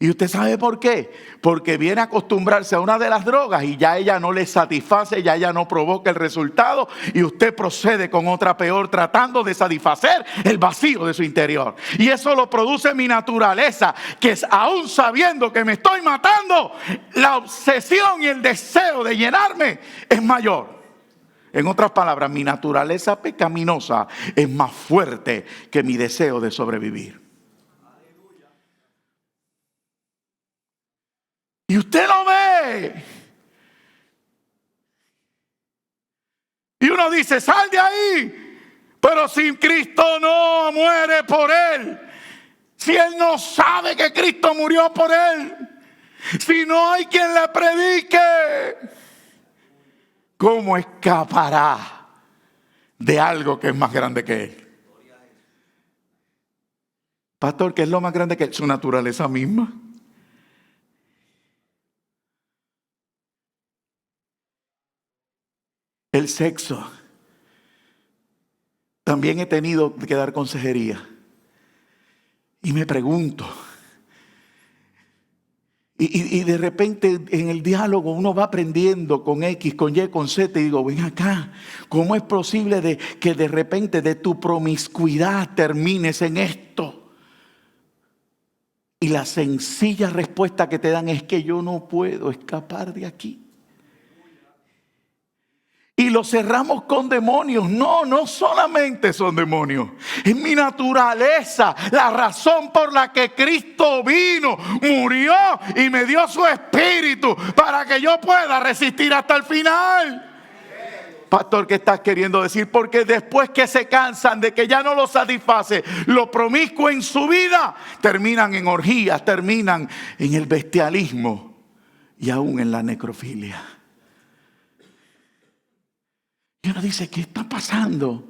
¿Y usted sabe por qué? Porque viene a acostumbrarse a una de las drogas y ya ella no le satisface, ya ella no provoca el resultado y usted procede con otra peor tratando de satisfacer el vacío de su interior. Y eso lo produce mi naturaleza, que es, aún sabiendo que me estoy matando, la obsesión y el deseo de llenarme es mayor. En otras palabras, mi naturaleza pecaminosa es más fuerte que mi deseo de sobrevivir. Y usted lo ve. Y uno dice, sal de ahí. Pero si Cristo no muere por él, si él no sabe que Cristo murió por él? Si no hay quien le predique, ¿cómo escapará de algo que es más grande que él? Pastor, ¿qué es lo más grande que él? Su naturaleza misma. El sexo. También he tenido que dar consejería. Y me pregunto, y de repente en el diálogo uno va aprendiendo con X, con Y, con Z, y digo, ven acá, ¿cómo es posible que de repente de tu promiscuidad termines en esto? Y la sencilla respuesta que te dan es que yo no puedo escapar de aquí. Y lo cerramos con demonios. No, no solamente son demonios. Es mi naturaleza, la razón por la que Cristo vino, murió y me dio su espíritu para que yo pueda resistir hasta el final. Pastor, ¿qué estás queriendo decir? Porque después que se cansan de que ya no lo satisface lo promiscuo en su vida, terminan en orgías, terminan en el bestialismo y aún en la necrofilia. Y uno dice, ¿qué está pasando?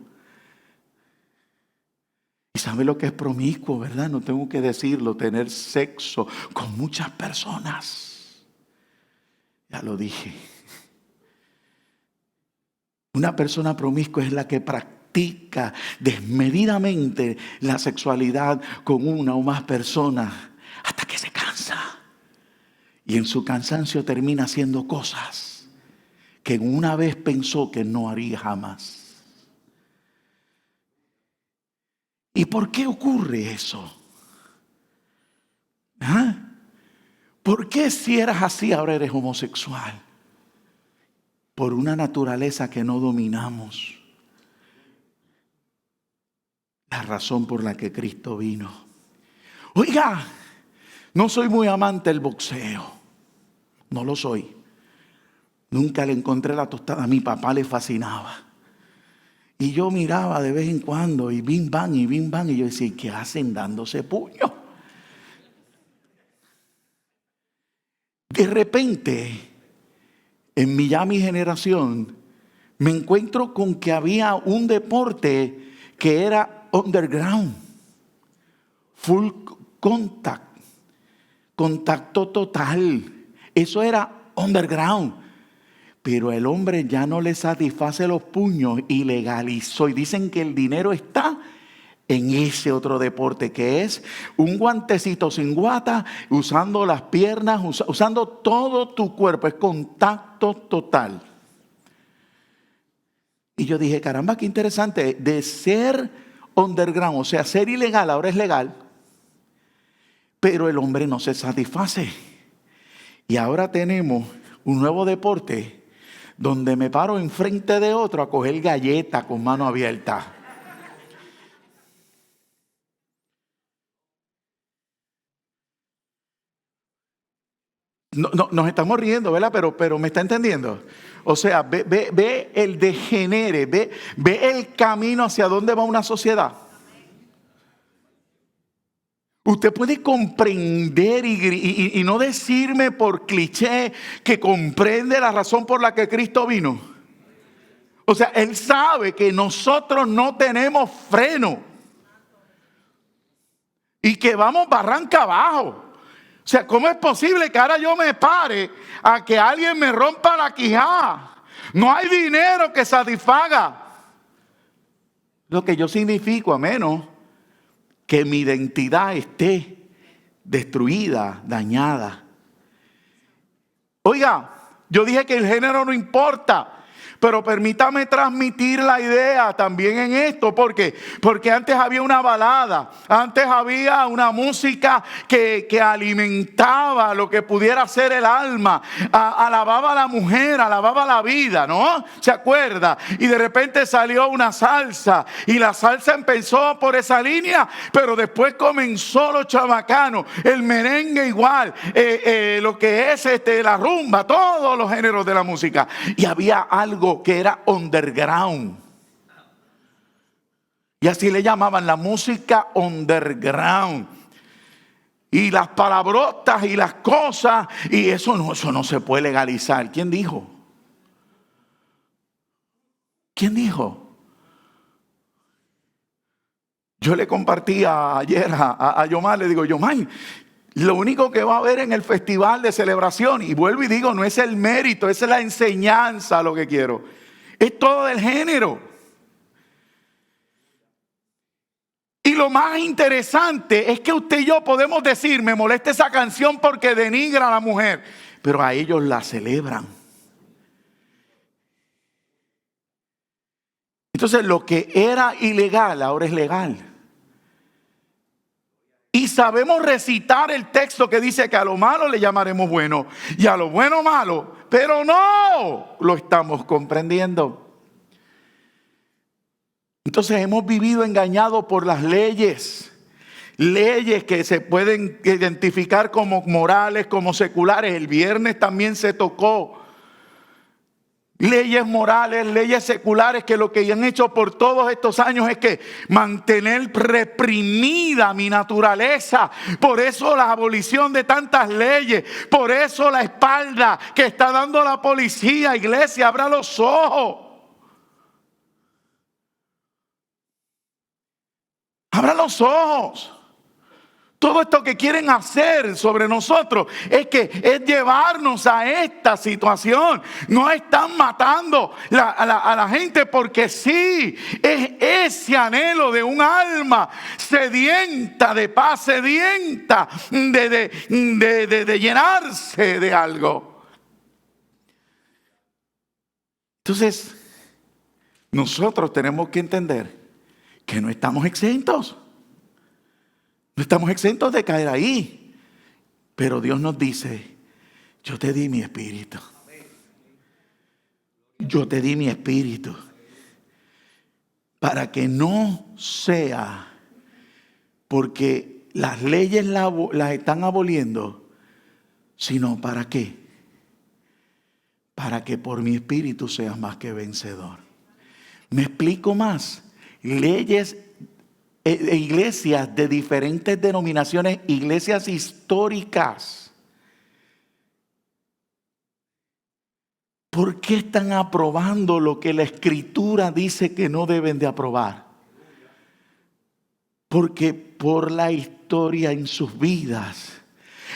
Y sabe lo que es promiscuo, ¿verdad? No tengo que decirlo, tener sexo con muchas personas. Ya lo dije. Una persona promiscua es la que practica desmedidamente la sexualidad con una o más personas hasta que se cansa. Y en su cansancio termina haciendo cosas que una vez pensó que no haría jamás. ¿Y por qué ocurre eso? ¿Ah? ¿Por qué si eras así ahora eres homosexual? Por una naturaleza que no dominamos. La razón por la que Cristo vino. Oiga, no soy muy amante del boxeo. No lo soy. Nunca le encontré la tostada. A mi papá le fascinaba. Y yo miraba de vez en cuando y bim bam y bim bam. Y yo decía, ¿qué hacen dándose puño? De repente, en mi generación, me encuentro con que había un deporte que era underground. Full contact. Contacto total. Eso era underground. Pero el hombre ya no le satisface los puños y legalizó. Y dicen que el dinero está en ese otro deporte que es un guantecito sin guata, usando las piernas, usando todo tu cuerpo. Es contacto total. Y yo dije, caramba, qué interesante. De ser underground, o sea, ser ilegal, ahora es legal. Pero el hombre no se satisface. Y ahora tenemos un nuevo deporte donde me paro enfrente de otro a coger galletas con mano abierta. No, nos estamos riendo, ¿verdad? Pero me está entendiendo. O sea, ve el degenere, ve el camino hacia dónde va una sociedad. Usted puede comprender y no decirme por cliché que comprende la razón por la que Cristo vino. O sea, Él sabe que nosotros no tenemos freno y que vamos barranca abajo. O sea, ¿cómo es posible que ahora yo me pare a que alguien me rompa la quijada? No hay dinero que satisfaga lo que yo significo, a menos que mi identidad esté destruida, dañada. Oiga, yo dije que el género no importa. Pero permítame transmitir la idea también en esto. ¿Por qué? Porque antes había una balada. Antes había una música que alimentaba lo que pudiera ser el alma. Alababa a la mujer, alababa la vida, ¿no? ¿Se acuerda? Y de repente salió una salsa. Y la salsa empezó por esa línea. Pero después comenzó lo chabacano. El merengue igual. Lo que es la rumba. Todos los géneros de la música. Y había algo que era underground. Y así le llamaban la música underground. y las palabrotas y las cosas, y eso no se puede legalizar. ¿Quién dijo? ¿Quién dijo? Yo le compartí ayer a Yomar, le digo, Yomar, lo único que va a haber en el festival de celebración, y vuelvo y digo, no es el mérito, es la enseñanza lo que quiero. Es todo del género. Y lo más interesante es que usted y yo podemos decir, me molesta esa canción porque denigra a la mujer, pero a ellos la celebran. Entonces lo que era ilegal ahora es legal. Y sabemos recitar el texto que dice que a lo malo le llamaremos bueno y a lo bueno malo, pero no lo estamos comprendiendo. Entonces hemos vivido engañados por las leyes. Leyes que se pueden identificar como morales, como seculares. El viernes también se tocó. Leyes morales, leyes seculares que lo que han hecho por todos estos años es que mantener reprimida mi naturaleza. Por eso la abolición de tantas leyes. Por eso la espalda que está dando la policía. Iglesia, abra los ojos. Abra los ojos. Todo esto que quieren hacer sobre nosotros es llevarnos a esta situación. No están matando a la gente porque sí, es ese anhelo de un alma sedienta de paz, sedienta de llenarse de algo. Entonces, nosotros tenemos que entender que no estamos exentos. No estamos exentos de caer ahí. Pero Dios nos dice, yo te di mi espíritu. Yo te di mi espíritu. Para que no sea porque las leyes las están aboliendo, sino para qué. Para que por mi espíritu seas más que vencedor. Me explico más. Leyes iglesias de diferentes denominaciones, iglesias históricas. ¿Por qué están aprobando lo que la Escritura dice que no deben de aprobar? Porque por la historia en sus vidas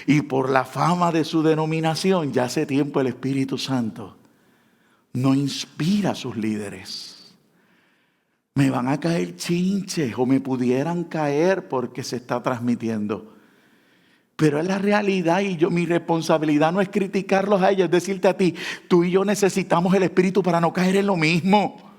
y por la fama de su denominación, ya hace tiempo el Espíritu Santo no inspira a sus líderes. Me van a caer chinches o me pudieran caer porque se está transmitiendo. Pero es la realidad y mi responsabilidad no es criticarlos a ellos, es decirte a ti, tú y yo necesitamos el Espíritu para no caer en lo mismo.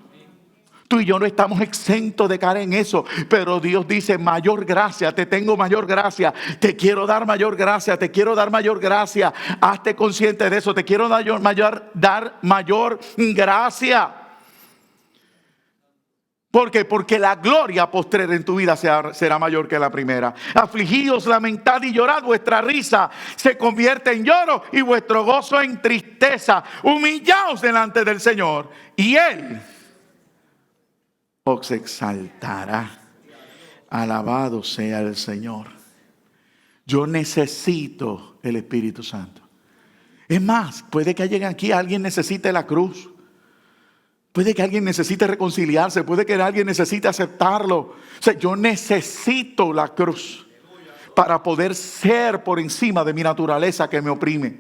Tú y yo no estamos exentos de caer en eso, pero Dios dice, mayor gracia, te tengo mayor gracia, te quiero dar mayor gracia, te quiero dar mayor gracia. Hazte consciente de eso, te quiero dar mayor gracia. ¿Por qué? Porque la gloria postrera en tu vida será mayor que la primera. Afligíos, lamentad y llorad, vuestra risa se convierte en lloro y vuestro gozo en tristeza. Humillaos delante del Señor y Él os exaltará. Alabado sea el Señor. Yo necesito el Espíritu Santo. Es más, puede que llegue aquí alguien necesite la cruz. Puede que alguien necesite reconciliarse. Puede que alguien necesite aceptarlo. O sea, yo necesito la cruz para poder ser por encima de mi naturaleza que me oprime.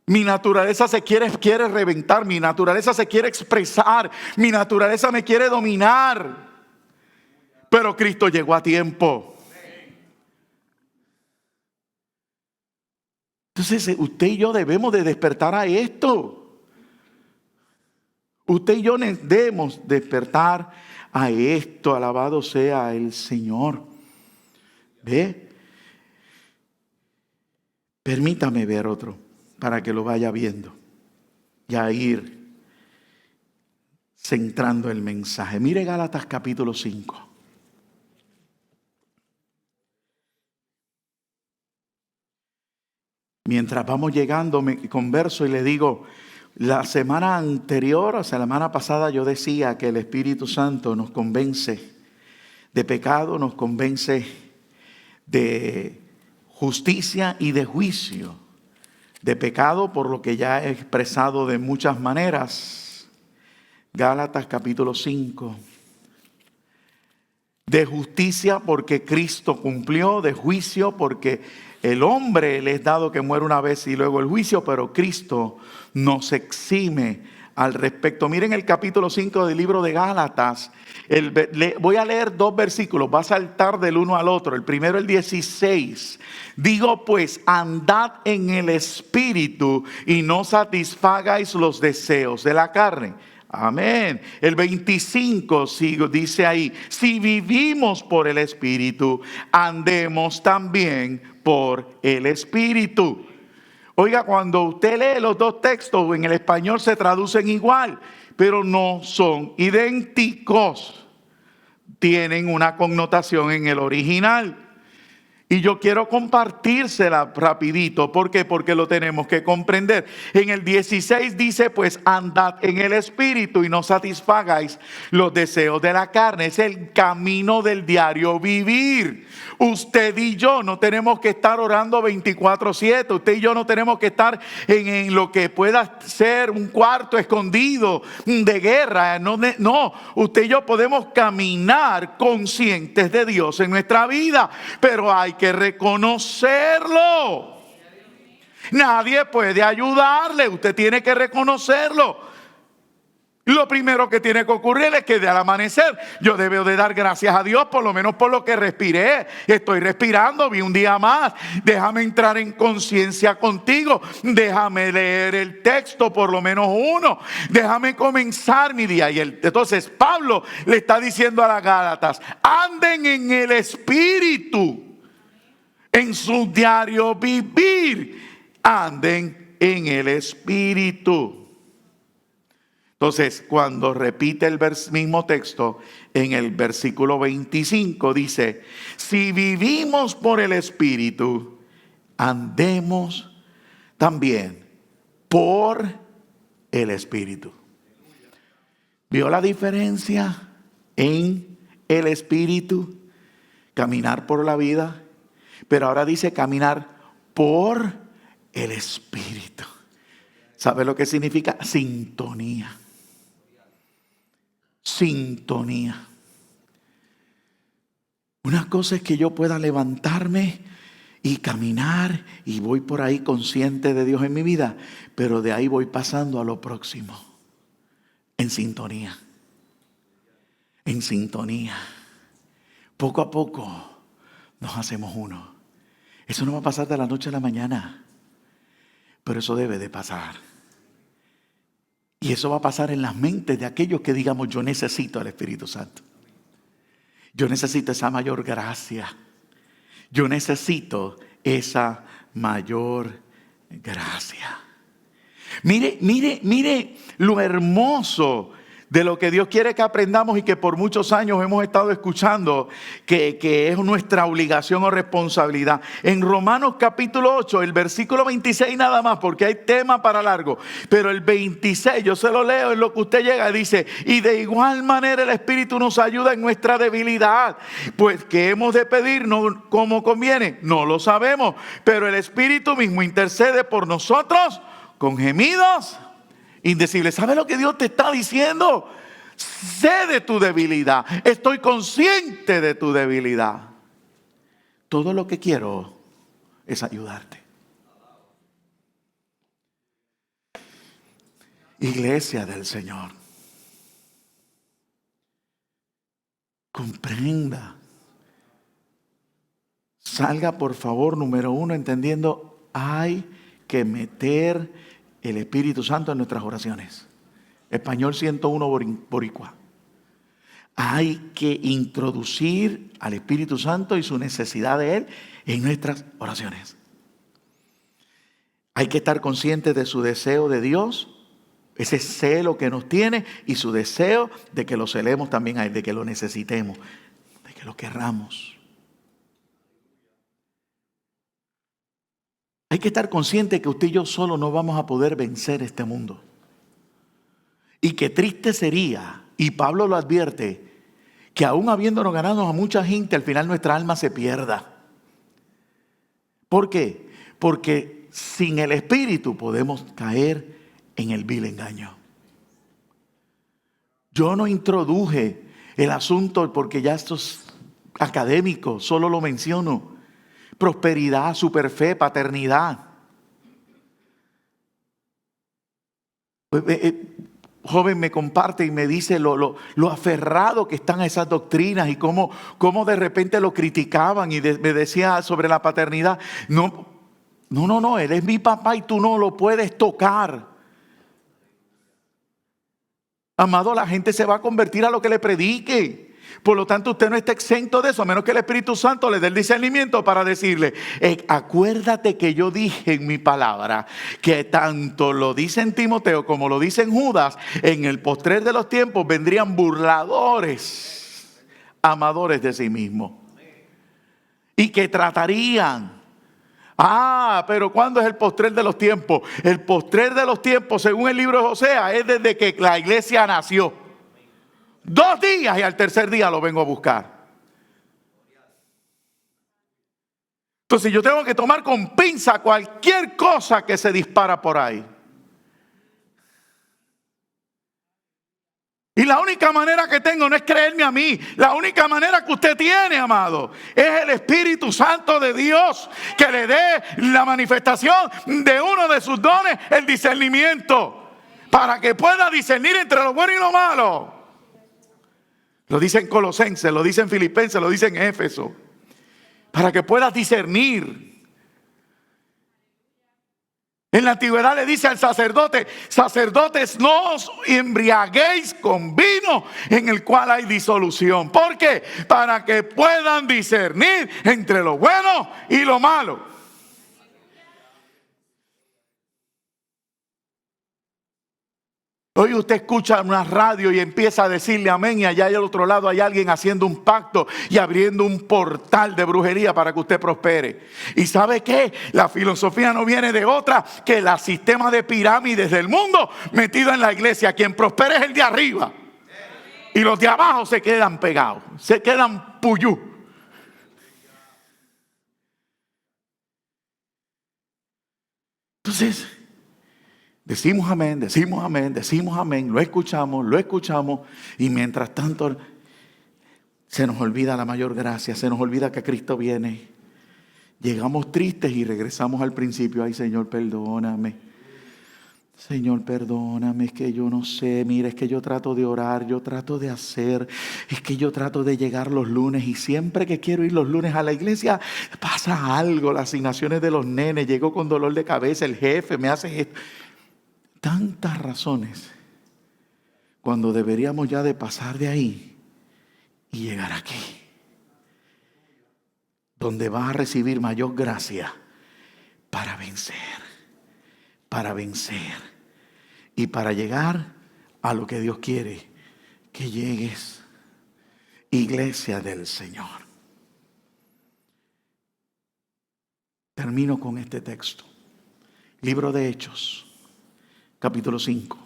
Mi naturaleza se quiere reventar. Mi naturaleza se quiere expresar. Mi naturaleza me quiere dominar. Pero Cristo llegó a tiempo. Entonces, usted y yo debemos de despertar a esto. Usted y yo debemos despertar a esto. Alabado sea el Señor. ¿Ve? Permítame ver otro para que lo vaya viendo. Ya ir centrando el mensaje. Mire Gálatas capítulo 5. Mientras vamos llegando, me converso y le digo... La semana anterior, o sea, la semana pasada yo decía que el Espíritu Santo nos convence de pecado, nos convence de justicia y de juicio, de pecado por lo que ya he expresado de muchas maneras. Gálatas capítulo 5. De justicia porque Cristo cumplió, de juicio porque el hombre le es dado que muere una vez y luego el juicio, pero Cristo nos exime al respecto. Miren el capítulo 5 del libro de Gálatas. Voy a leer 2 versículos, va a saltar del uno al otro. El primero, el 16. Digo pues, andad en el Espíritu y no satisfagáis los deseos de la carne. Amén. El 25 dice ahí, si vivimos por el Espíritu, andemos también por el Espíritu. Oiga, cuando usted lee los 2 textos en el español se traducen igual, pero no son idénticos. Tienen una connotación en el original. Y yo quiero compartírsela rapidito. ¿Por qué? Porque lo tenemos que comprender. En el 16 dice, pues andad en el Espíritu y no satisfagáis los deseos de la carne. Es el camino del diario vivir. Usted y yo no tenemos que estar orando 24/7. Usted y yo no tenemos que estar en lo que pueda ser un cuarto escondido de guerra. No, usted y yo podemos caminar conscientes de Dios en nuestra vida. Pero hay que reconocerlo. Nadie puede ayudarle. Usted tiene que reconocerlo. Lo primero que tiene que ocurrir es que al amanecer yo debo de dar gracias a Dios por lo menos por lo que respiré. Estoy respirando, vi un día más. Déjame entrar en conciencia contigo. Déjame leer el texto por lo menos uno. Déjame comenzar mi día. Entonces Pablo le está diciendo a las Gálatas, anden en el Espíritu. En su diario vivir, anden en el Espíritu. Entonces, cuando repite el mismo texto, en el versículo 25 dice, si vivimos por el Espíritu, andemos también por el Espíritu. ¿Vio la diferencia en el Espíritu? Caminar por la vida. Pero ahora dice caminar por el Espíritu. ¿Sabe lo que significa? Sintonía. Sintonía. Una cosa es que yo pueda levantarme y caminar y voy por ahí consciente de Dios en mi vida, pero de ahí voy pasando a lo próximo. En sintonía. En sintonía. Poco a poco nos hacemos uno. Eso no va a pasar de la noche a la mañana, pero eso debe de pasar. Y eso va a pasar en las mentes de aquellos que digamos, yo necesito al Espíritu Santo. Yo necesito esa mayor gracia. Yo necesito esa mayor gracia. Mire lo hermoso de lo que Dios quiere que aprendamos y que por muchos años hemos estado escuchando que es nuestra obligación o responsabilidad. En Romanos capítulo 8, el versículo 26 nada más, porque hay tema para largo. Pero el 26, yo se lo leo, en lo que usted llega, dice, y de igual manera el Espíritu nos ayuda en nuestra debilidad. Pues que hemos de pedir como conviene, no lo sabemos. Pero el Espíritu mismo intercede por nosotros con gemidos indecible. ¿Sabe lo que Dios te está diciendo? Sé de tu debilidad. Estoy consciente de tu debilidad. Todo lo que quiero es ayudarte. Iglesia del Señor, comprenda. Salga por favor, número 1, entendiendo, hay que meter el Espíritu Santo en nuestras oraciones. Español 101 boricua. Hay que introducir al Espíritu Santo y su necesidad de Él en nuestras oraciones. Hay que estar conscientes de su deseo de Dios, ese celo que nos tiene y su deseo de que lo celemos también a Él, de que lo necesitemos, de que lo querramos. Hay que estar consciente que usted y yo solo no vamos a poder vencer este mundo. Y qué triste sería, y Pablo lo advierte, que aún habiéndonos ganado a mucha gente, al final nuestra alma se pierda. ¿Por qué? Porque sin el Espíritu podemos caer en el vil engaño. Yo no introduje el asunto porque ya esto es académico, solo lo menciono. Prosperidad, superfe, paternidad. Joven me comparte y me dice lo aferrado que están a esas doctrinas y cómo de repente lo criticaban y me decía sobre la paternidad. No, él es mi papá y tú no lo puedes tocar. Amado, la gente se va a convertir a lo que le predique. Por lo tanto, usted no está exento de eso, a menos que el Espíritu Santo le dé el discernimiento para decirle, acuérdate que yo dije en mi palabra, que tanto lo dice en Timoteo como lo dice en Judas, en el postrer de los tiempos vendrían burladores, amadores de sí mismos. Y que tratarían. Pero ¿cuándo es el postrer de los tiempos? El postrer de los tiempos, según el libro de Osea, es desde que la iglesia nació. 2 días y al tercer día lo vengo a buscar. Entonces yo tengo que tomar con pinza cualquier cosa que se dispara por ahí. Y la única manera que tengo no es creerme a mí. La única manera que usted tiene, amado, es el Espíritu Santo de Dios que le dé la manifestación de uno de sus dones, el discernimiento, para que pueda discernir entre lo bueno y lo malo. Lo dice en Colosenses, lo dice en Filipenses, lo dice en Éfeso. Para que puedas discernir. En la antigüedad le dice al sacerdote, sacerdotes, no os embriaguéis con vino en el cual hay disolución. ¿Por qué? Para que puedan discernir entre lo bueno y lo malo. Hoy usted escucha una radio y empieza a decirle amén y allá al otro lado hay alguien haciendo un pacto y abriendo un portal de brujería para que usted prospere. ¿Y sabe qué? La filosofía no viene de otra que el sistema de pirámides del mundo metido en la iglesia. Quien prospera es el de arriba y los de abajo se quedan pegados, se quedan puyú. Entonces decimos amén, decimos amén, decimos amén, lo escuchamos y mientras tanto se nos olvida la mayor gracia, se nos olvida que Cristo viene. Llegamos tristes y regresamos al principio. Ay, Señor, perdóname. Señor, perdóname, es que yo no sé, mira, es que yo trato de orar, yo trato de hacer, es que yo trato de llegar los lunes y siempre que quiero ir los lunes a la iglesia pasa algo, las asignaciones de los nenes, llego con dolor de cabeza, el jefe me hace esto. Tantas razones cuando deberíamos ya de pasar de ahí y llegar aquí, donde vas a recibir mayor gracia para vencer y para llegar a lo que Dios quiere que llegues, iglesia del Señor. Termino con este texto, libro de Hechos, capítulo 5.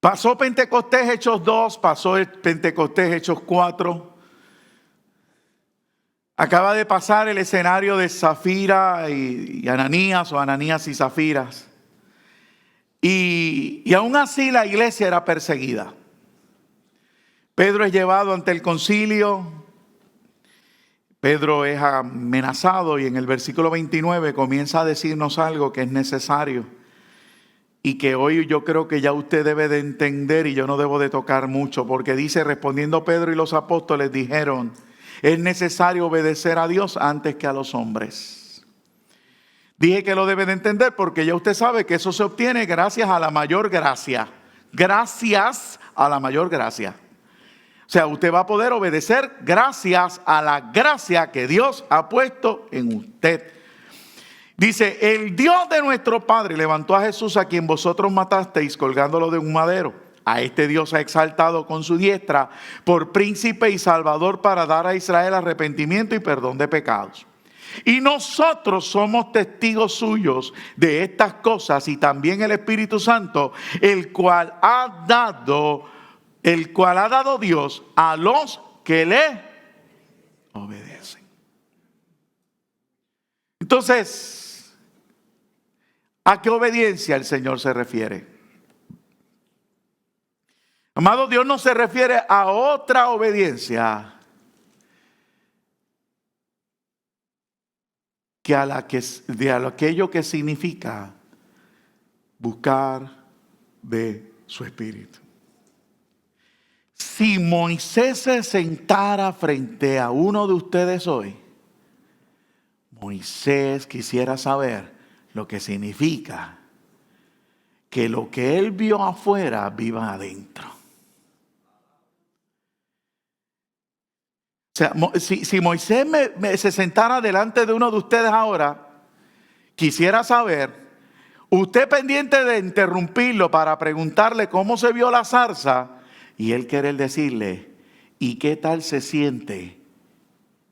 Pasó Pentecostés, Hechos 2, pasó Pentecostés, Hechos 4. Acaba de pasar el escenario de Zafira y Ananías, o Ananías y Zafiras. Y aún así la iglesia era perseguida. Pedro es llevado ante el concilio. Pedro es amenazado y en el versículo 29 comienza a decirnos algo que es necesario. Y que hoy yo creo que ya usted debe de entender y yo no debo de tocar mucho. Porque dice, respondiendo Pedro y los apóstoles dijeron, es necesario obedecer a Dios antes que a los hombres. Dije que lo debe de entender porque ya usted sabe que eso se obtiene gracias a la mayor gracia. Gracias a la mayor gracia. O sea, usted va a poder obedecer gracias a la gracia que Dios ha puesto en usted. Dice, el Dios de nuestro Padre levantó a Jesús, a quien vosotros matasteis colgándolo de un madero. A este Dios ha exaltado con su diestra por príncipe y salvador, para dar a Israel arrepentimiento y perdón de pecados. Y nosotros somos testigos suyos de estas cosas, y también el Espíritu Santo, el cual ha dado Dios a los que le obedecen. Entonces, ¿a qué obediencia el Señor se refiere? Amado, Dios no se refiere a otra obediencia que a aquello que significa buscar de su Espíritu. Si Moisés se sentara frente a uno de ustedes hoy, Moisés quisiera saber lo que significa que lo que él vio afuera viva adentro. O sea, si Moisés se sentara delante de uno de ustedes ahora, quisiera saber, usted pendiente de interrumpirlo para preguntarle cómo se vio la zarza, y él querer decirle, ¿y qué tal se siente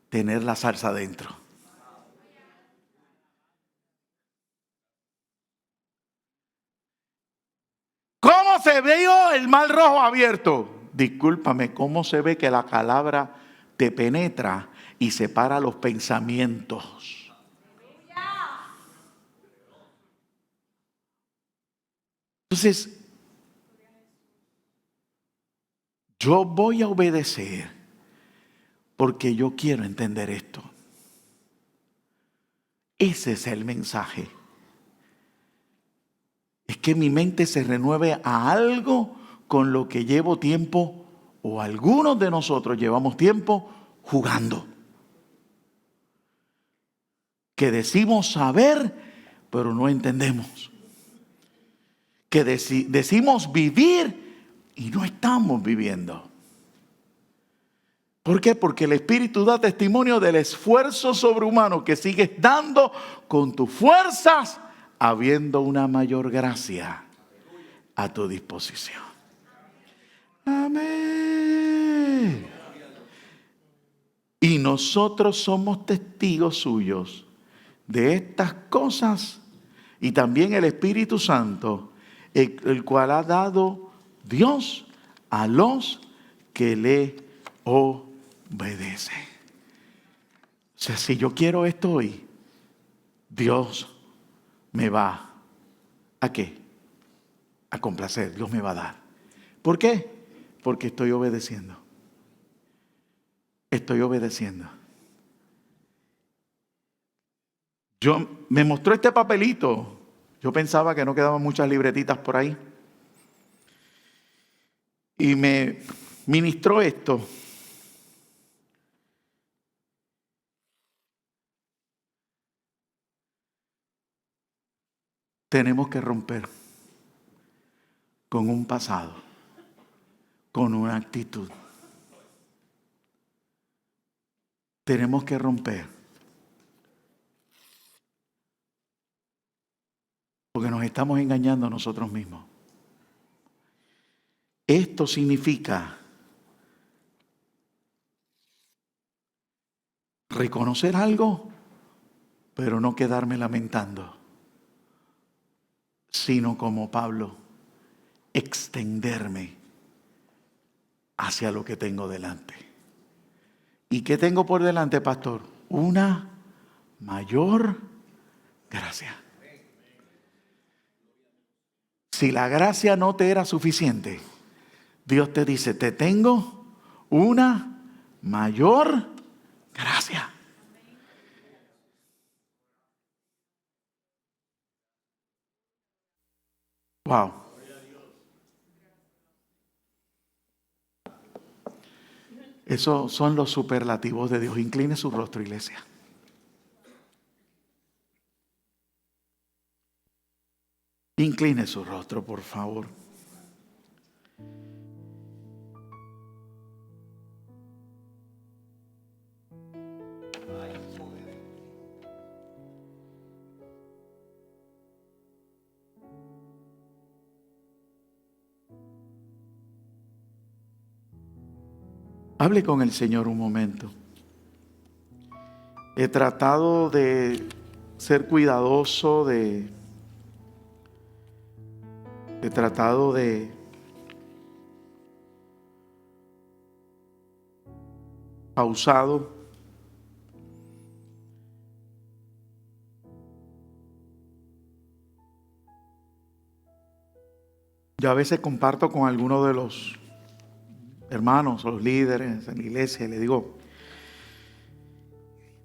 tener la zarza dentro? ¿Cómo se vio el mar rojo abierto? Discúlpame, ¿cómo se ve que la palabra te penetra y separa los pensamientos? Entonces, yo voy a obedecer porque yo quiero entender esto. Ese es el mensaje. Es que mi mente se renueve a algo con lo que llevo tiempo, o algunos de nosotros llevamos tiempo jugando. Que decimos saber, pero no entendemos. Que decimos vivir y no estamos viviendo. ¿Por qué? Porque el Espíritu da testimonio del esfuerzo sobrehumano que sigues dando con tus fuerzas, habiendo una mayor gracia a tu disposición. Amén. Y nosotros somos testigos suyos de estas cosas, y también el Espíritu Santo, el cual ha dado Dios a los que le obedecen. O sea, si yo quiero esto hoy, Dios me va ¿a qué? A complacer. Dios me va a dar. ¿Por qué? Porque estoy obedeciendo. Estoy obedeciendo. Me mostró este papelito. Yo pensaba que no quedaban muchas libretitas por ahí. Y me ministró esto. Tenemos que romper con un pasado, con una actitud. Tenemos que romper, porque nos estamos engañando a nosotros mismos. Esto significa reconocer algo, pero no quedarme lamentando, sino como Pablo, extenderme hacia lo que tengo delante. ¿Y qué tengo por delante, pastor? Una mayor gracia. Si la gracia no te era suficiente, Dios te dice, te tengo una mayor gracia. Wow. Esos son los superlativos de Dios. Incline su rostro, iglesia. Incline su rostro, por favor. Hable con el Señor un momento. He tratado de ser cuidadoso, he tratado de pausado. Yo a veces comparto con algunos de los hermanos o los líderes en la iglesia y le digo,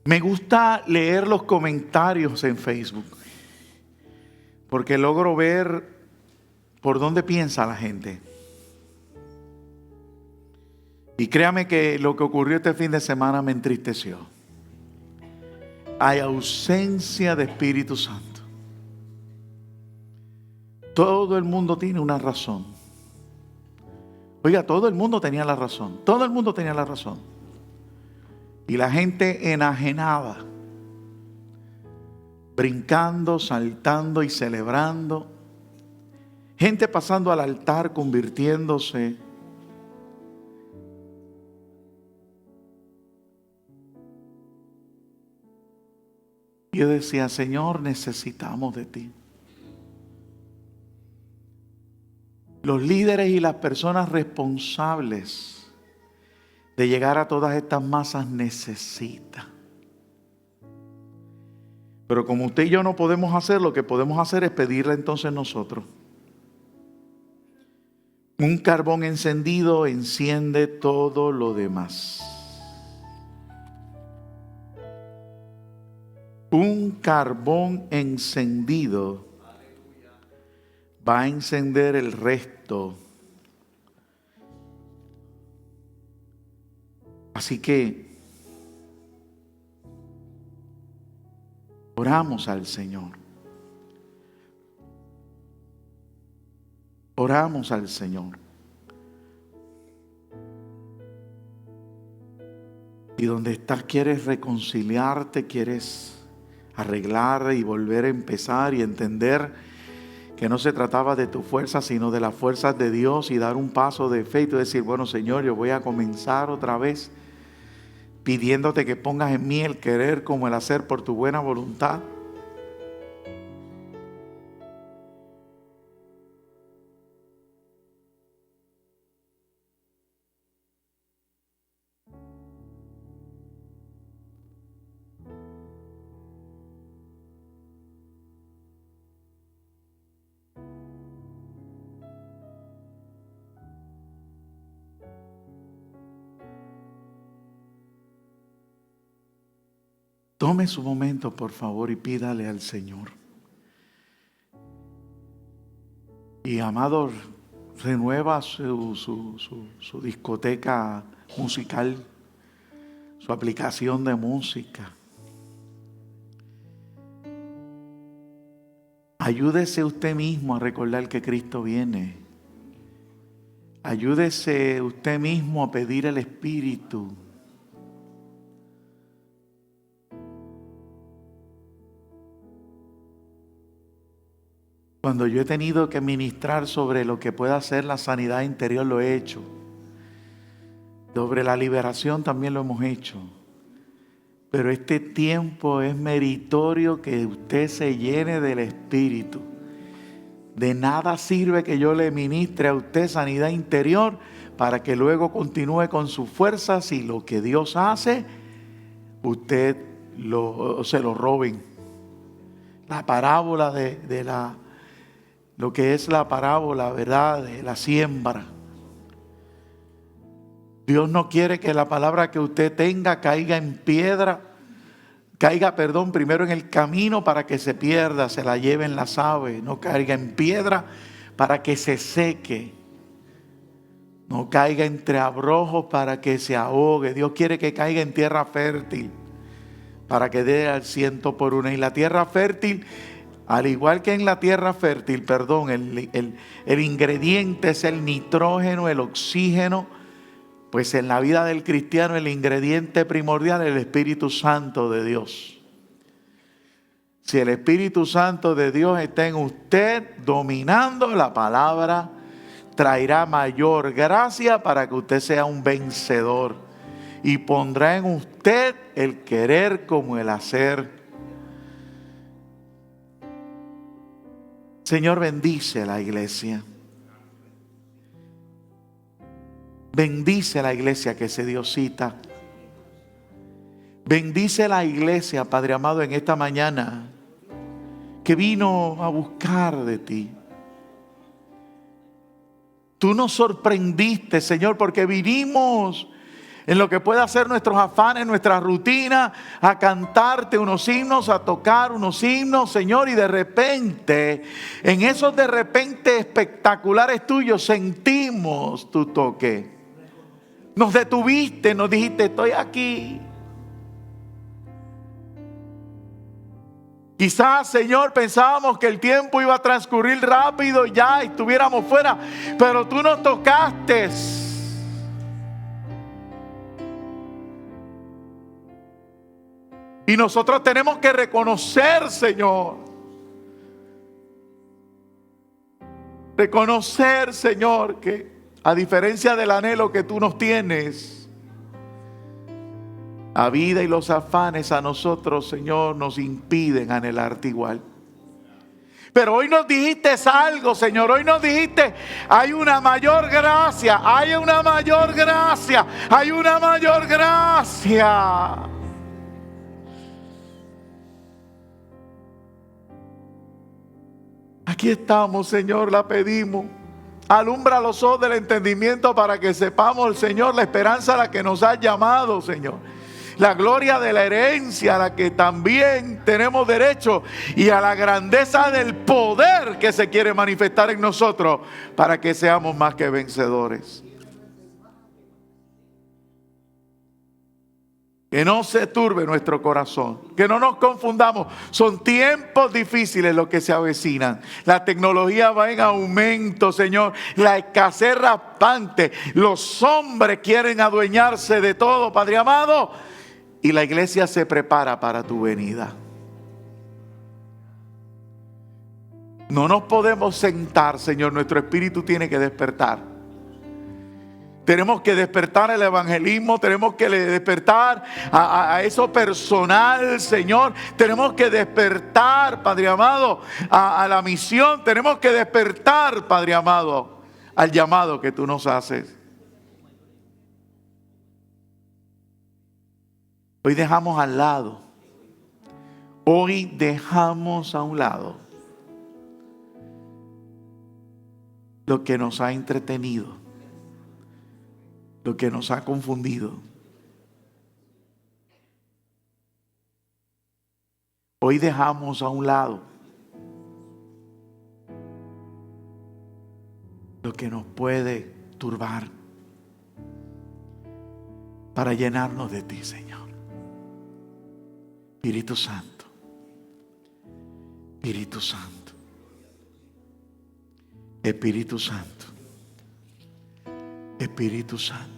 me gusta leer los comentarios en Facebook porque logro ver por dónde piensa la gente. Y créame que lo que ocurrió este fin de semana me entristeció. Hay ausencia de Espíritu Santo. Todo el mundo tiene una razón. Oiga, todo el mundo tenía la razón. Todo el mundo tenía la razón. Y la gente enajenada, brincando, saltando y celebrando. Gente pasando al altar, convirtiéndose. Yo decía, Señor, necesitamos de ti. Los líderes y las personas responsables de llegar a todas estas masas necesitan. Pero como usted y yo no podemos hacer, lo que podemos hacer es pedirle entonces nosotros. Un carbón encendido enciende todo lo demás. Un carbón encendido va a encender el resto. Así que oramos al Señor. Oramos al Señor. Y donde estás quieres reconciliarte, quieres arreglar y volver a empezar y entender que no se trataba de tu fuerza, sino de las fuerzas de Dios, y dar un paso de fe y tú decir, bueno, Señor, yo voy a comenzar otra vez pidiéndote que pongas en mí el querer como el hacer por tu buena voluntad. Tome su momento, por favor, y pídale al Señor. Y amado, renueva su discoteca musical, su aplicación de música. Ayúdese usted mismo a recordar que Cristo viene. Ayúdese usted mismo a pedir el Espíritu. Cuando yo he tenido que ministrar sobre lo que pueda ser la sanidad interior, lo he hecho. Sobre la liberación también lo hemos hecho. Pero este tiempo es meritorio que usted se llene del Espíritu. De nada sirve que yo le ministre a usted sanidad interior para que luego continúe con sus fuerzas y lo que Dios hace, usted se lo roben. La parábola lo que es la parábola, ¿verdad?, de la siembra. Dios no quiere que la palabra que usted tenga caiga primero en el camino para que se pierda, se la lleven las aves. No caiga en piedra para que se seque. No caiga entre abrojos para que se ahogue. Dios quiere que caiga en tierra fértil para que dé al 100 por 1. Y la tierra fértil, al igual que en la tierra fértil, el ingrediente es el nitrógeno, el oxígeno. Pues en la vida del cristiano el ingrediente primordial es el Espíritu Santo de Dios. Si el Espíritu Santo de Dios está en usted dominando la palabra, traerá mayor gracia para que usted sea un vencedor. y pondrá en usted el querer como el hacer. Señor, bendice a la iglesia. Bendice a la iglesia que se dio cita. Bendice a la iglesia, Padre amado, en esta mañana, que vino a buscar de ti. Tú nos sorprendiste, Señor, porque vinimos en lo que pueda ser nuestros afanes, nuestra rutina, a cantarte unos himnos, a tocar unos himnos, Señor, y de repente, en esos de repente espectaculares tuyos, sentimos tu toque. Nos detuviste, nos dijiste, estoy aquí. Quizás, Señor, pensábamos que el tiempo iba a transcurrir rápido y ya estuviéramos fuera, pero tú nos tocaste. Y nosotros tenemos que reconocer, Señor. Reconocer, Señor, que a diferencia del anhelo que tú nos tienes, la vida y los afanes a nosotros, Señor, nos impiden anhelarte igual. Pero hoy nos dijiste algo, Señor. Hoy nos dijiste, hay una mayor gracia, hay una mayor gracia, hay una mayor gracia. Aquí estamos, Señor, la pedimos. Alumbra los ojos del entendimiento para que sepamos, Señor, la esperanza a la que nos has llamado, Señor. La gloria de la herencia a la que también tenemos derecho y a la grandeza del poder que se quiere manifestar en nosotros para que seamos más que vencedores. Que no se turbe nuestro corazón, que no nos confundamos. Son tiempos difíciles los que se avecinan. La tecnología va en aumento, Señor. La escasez rampante. Los hombres quieren adueñarse de todo, Padre amado. Y la iglesia se prepara para tu venida. No nos podemos sentar, Señor. Nuestro espíritu tiene que despertar. Tenemos que despertar el evangelismo, tenemos que despertar a eso personal, Señor. Tenemos que despertar, Padre amado, a la misión. Tenemos que despertar, Padre amado, al llamado que tú nos haces. Hoy dejamos a un lado lo que nos ha entretenido, lo que nos ha confundido. Hoy dejamos a un lado lo que nos puede turbar para llenarnos de ti, Señor. Espíritu Santo, Espíritu Santo, Espíritu Santo, Espíritu Santo.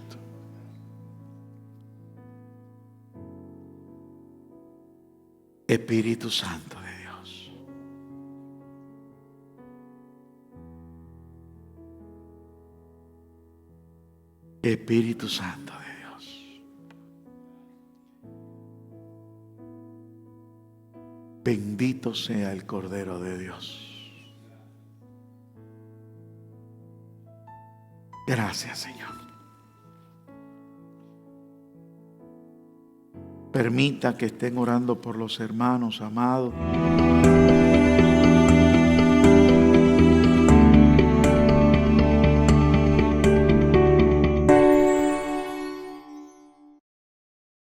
Espíritu Santo de Dios. Espíritu Santo de Dios. Bendito sea el Cordero de Dios. Gracias, Señor. Permita que estén orando por los hermanos amados.